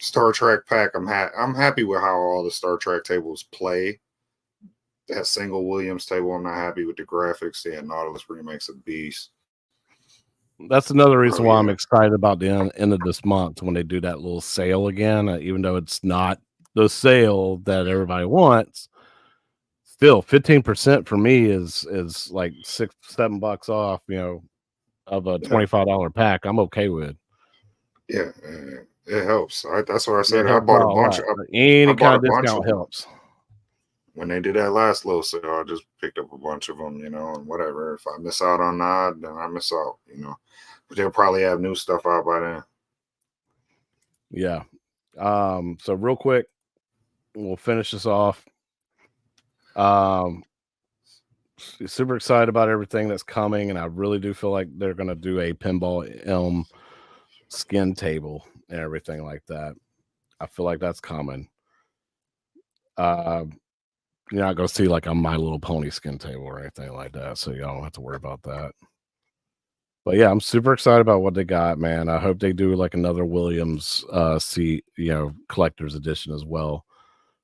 Star Trek pack, I'm happy with how all the Star Trek tables play. That single Williams table, I'm not happy with the graphics. Yeah, Nautilus remakes a beast. That's another reason why I'm excited about the end of this month when they do that little sale again, even though it's not the sale that everybody wants. Still, 15% for me is like $6-7 off, you know, of a $25 pack. I'm okay with. Yeah, it helps. That's what I said. I bought a bunch of any kind of discount helps. When they did that last little sale, I just picked up a bunch of them, you know, and whatever. If I miss out on that, then I miss out, you know. But they'll probably have new stuff out by then. Yeah. So real quick, we'll finish this off. Um, Super excited about everything that's coming, and I really do feel like they're gonna do a pinball elm skin table and everything like that. I feel like that's coming. Uh, you're not gonna see like a My Little Pony skin table or anything like that, so y'all don't have to worry about that. But yeah, I'm super excited about what they got, man. I hope they do like another Williams seat, collector's edition as well,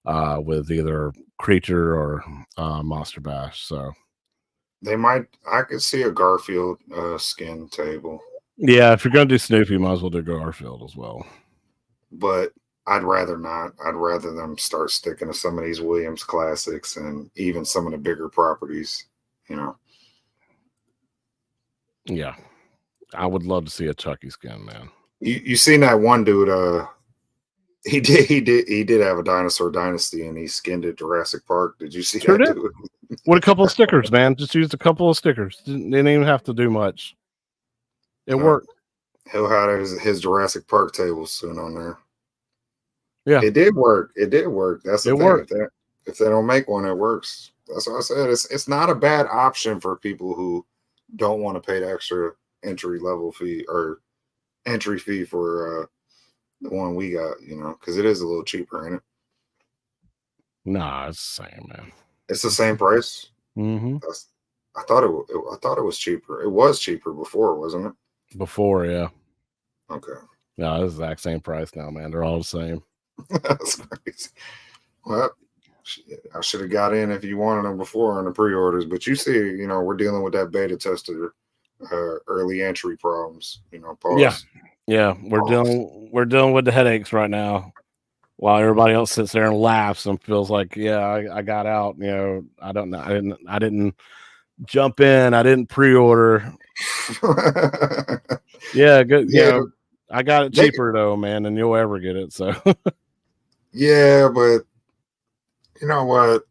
with either Creature or Monster Bash. So They might. I could see a Garfield skin table, yeah, if you're gonna do Snoopy, you might as well do Garfield as well. but I'd rather not. I'd rather them start sticking to some of these Williams classics and even some of the bigger properties. You know, Yeah, I would love to see a Chucky skin, man. you seen that one dude? He did have a dinosaur dynasty, and he skinned it Jurassic Park. Did you see Sure that did. dude? With a couple of stickers, man. Just used a couple of stickers. Didn't even have to do much. It Uh, worked. he'll have his Jurassic Park table soon on there. Yeah, It did work. It did work. That's the it thing. worked. If they don't make one, it works. That's what I said. It's not a bad option for people who don't want to pay the extra entry level fee or entry fee for the one we got. Because it is a little cheaper, ain't it? Nah, it's the same, man. It's the same price. Mm-hmm. I thought it was cheaper. It was cheaper before, wasn't it? Before, yeah. Okay. No, it's the exact same price now, man. They're all the same. That's crazy. Well, I should have got in if you wanted them before on the pre-orders, but you see, we're dealing with that beta tester early entry problems. Pause. Yeah. We're dealing with the headaches right now, while everybody else sits there and laughs and feels like, yeah, I got out. I don't know. I didn't jump in. I didn't pre-order. Yeah, good. Yeah, I got it they, cheaper though, man, than you'll ever get it. So yeah, but you know what?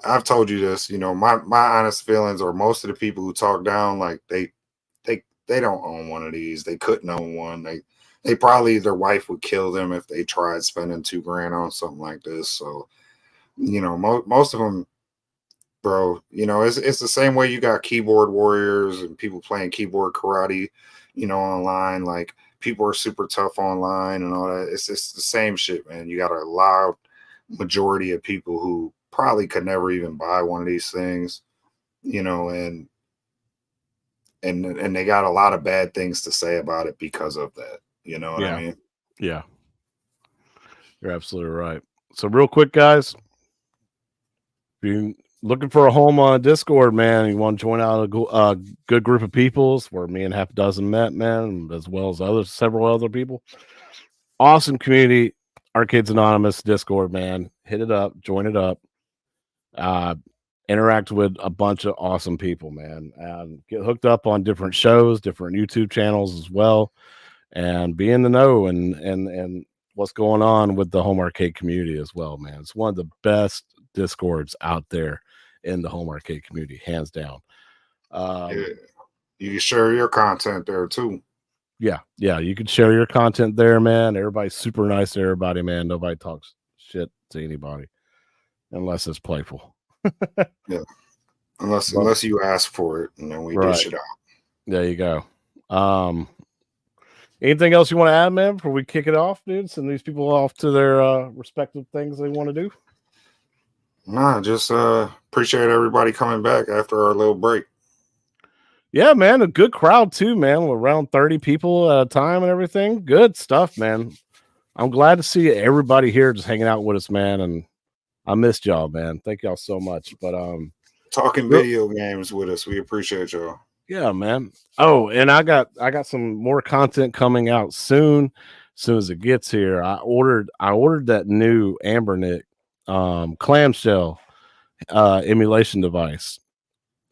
I've told you this. My honest feelings, or most of the people who talk down, like they don't own one of these. They couldn't own one. They probably, their wife would kill them if they tried spending $2,000 on something like this. So most of them, bro. It's the same way you got keyboard warriors and people playing keyboard karate, online. Like, people are super tough online and all that. It's the same shit, man. You got a loud majority of people who probably could never even buy one of these things, and they got a lot of bad things to say about it because of that. You know what I yeah, mean? yeah, you're absolutely right. So real quick, guys, if you're looking for a home on Discord, man, you want to join out a good group of peoples where me and half a dozen met, man, as well as several other people. Awesome community, Arcades Anonymous Discord, man. Hit it up, join it up. Uh, Interact with a bunch of awesome people, man, and get hooked up on different shows, different YouTube channels as well, and be in the know and what's going on with the home arcade community as well, man. It's one of the best Discords out there in the home arcade community, hands down. Yeah. You can share your content there too. Yeah, you can share your content there, man. Everybody's super nice to everybody, man. Nobody talks shit to anybody unless it's playful. Yeah. Unless you ask for it, and then we dish it out. There you go. Anything else you want to add, man, before we kick it off, dude? Send these people off to their respective things they want to do. Nah, just appreciate everybody coming back after our little break. Yeah, man, a good crowd too, man. Around 30 people at a time and everything. Good stuff, man. I'm glad to see everybody here just hanging out with us, man. And I missed y'all, man. Thank y'all so much. But talking video games with us. We appreciate y'all. Yeah, man. Oh, and I got some more content coming out soon. As soon as it gets here, I ordered that new Ambernick clamshell emulation device.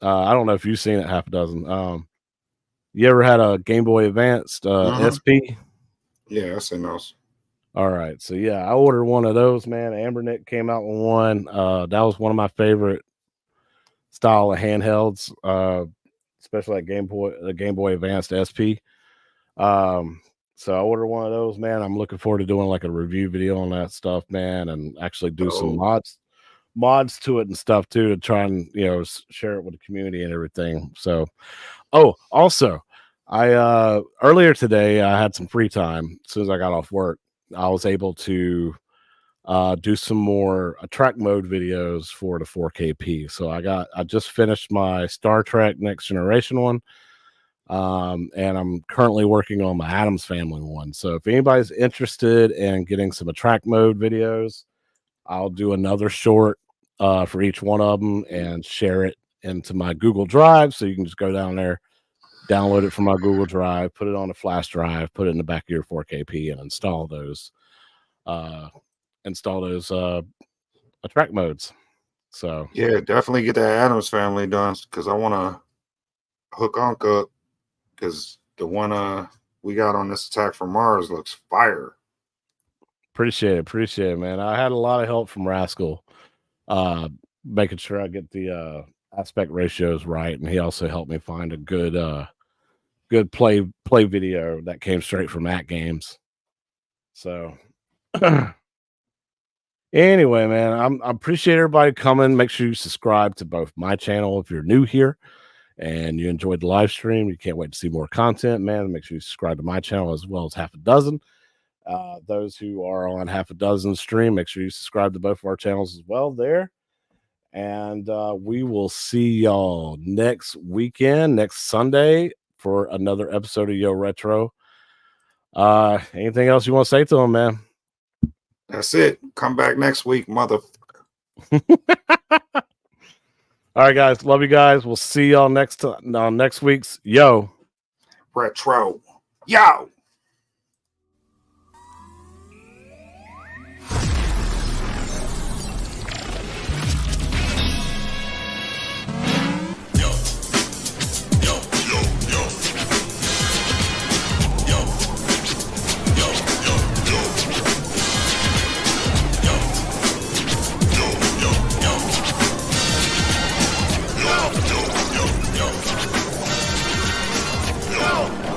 I don't know if you've seen it, half a dozen. You ever had a Game Boy Advanced SP? Yeah, I've seen those. All right, so yeah, I ordered one of those, man. Ambernick came out with one. That was one of my favorite style of handhelds, especially like the Game Boy Advanced SP. So I ordered one of those, man. I'm looking forward to doing like a review video on that stuff, man, and actually do some mods to it and stuff too to try and share it with the community and everything. So, oh, also, I earlier today I had some free time. As soon as I got off work, I was able to do some more track mode videos for the 4KP. So I just finished my Star Trek Next Generation one. And I'm currently working on my Adams Family one. So if anybody's interested in getting some attract mode videos, I'll do another short for each one of them and share it into my Google Drive. So you can just go down there, download it from my Google Drive, put it on a flash drive, put it in the back of your 4KP, and install those attract modes. So yeah, definitely get that Adams Family done because I want to hook Unc up because the one we got on this Attack from Mars looks fire. Appreciate it, man. I had a lot of help from Rascal, making sure I get the aspect ratios right, and he also helped me find a good play video that came straight from Atgames. So anyway, man, I appreciate everybody coming. Make sure you subscribe to both my channel if you're new here and you enjoyed the live stream. You can't wait to see more content, man. Make sure you subscribe to my channel as well as Half a Dozen. Those who are on Half a Dozen stream, make sure you subscribe to both of our channels as well there. And we will see y'all next weekend, next Sunday, for another episode of Yo Retro. Anything else you want to say to them, man? That's it. Come back next week, motherfucker. All right, guys. Love you guys. We'll see y'all next week's Yo Retro. Yo.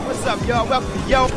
What's up, y'all? Welcome, yo.